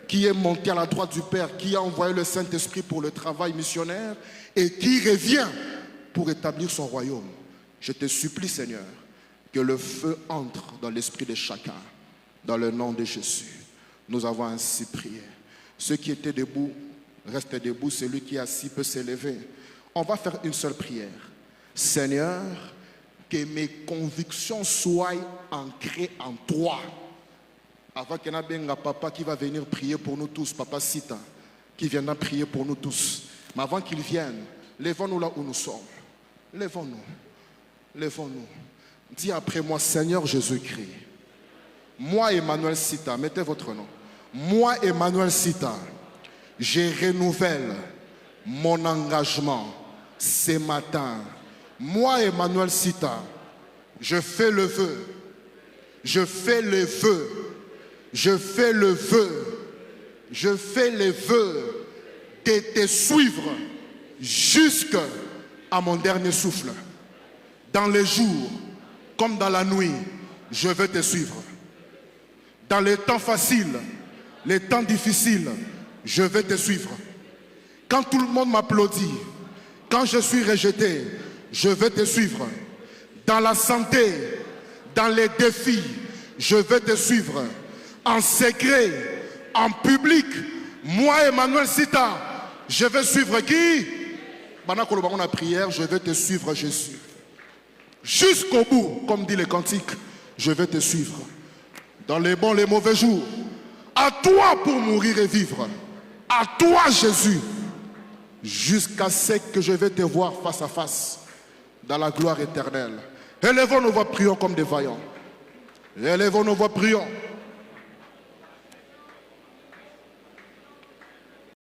qui est monté à la droite du Père, qui a envoyé le Saint-Esprit pour le travail missionnaire et qui revient pour établir son royaume. Je te supplie, Seigneur, que le feu entre dans l'esprit de chacun, dans le nom de Jésus. Nous avons ainsi prié. Ceux qui étaient debout, restent debout. Celui qui est assis peut s'élever. On va faire une seule prière. Seigneur, que mes convictions soient ancrées en toi. Avant qu'il y ait un papa qui va venir prier pour nous tous, papa Sita, qui viendra prier pour nous tous. Mais avant qu'il vienne, lèvons-nous là où nous sommes. Lèvons-nous. Lèvons-nous. Dis après moi, Seigneur Jésus-Christ. Moi, Emmanuel Sita, mettez votre nom. Moi, Emmanuel Sita, je renouvelle mon engagement ce matin. Moi, Emmanuel Sita, je fais le vœu. Je fais le vœu. Je fais le vœu. Je fais le vœu de te suivre jusqu'à mon dernier souffle. Dans les jours comme dans la nuit, je vais te suivre. Dans les temps faciles, les temps difficiles, je vais te suivre. Quand tout le monde m'applaudit, quand je suis rejeté, je vais te suivre. Dans la santé, dans les défis, je vais te suivre. En secret, en public, moi, Emmanuel Sita, je vais suivre qui? Pendant que nous avons la prière, je vais te suivre, Jésus. Jusqu'au bout, comme dit le cantique, je vais te suivre. Dans les bons, les mauvais jours. À toi pour mourir et vivre. À toi, Jésus. Jusqu'à ce que je vais te voir face à face. Dans la gloire éternelle. Élevons nos voix, prions comme des vaillants. Élevons nos voix, prions.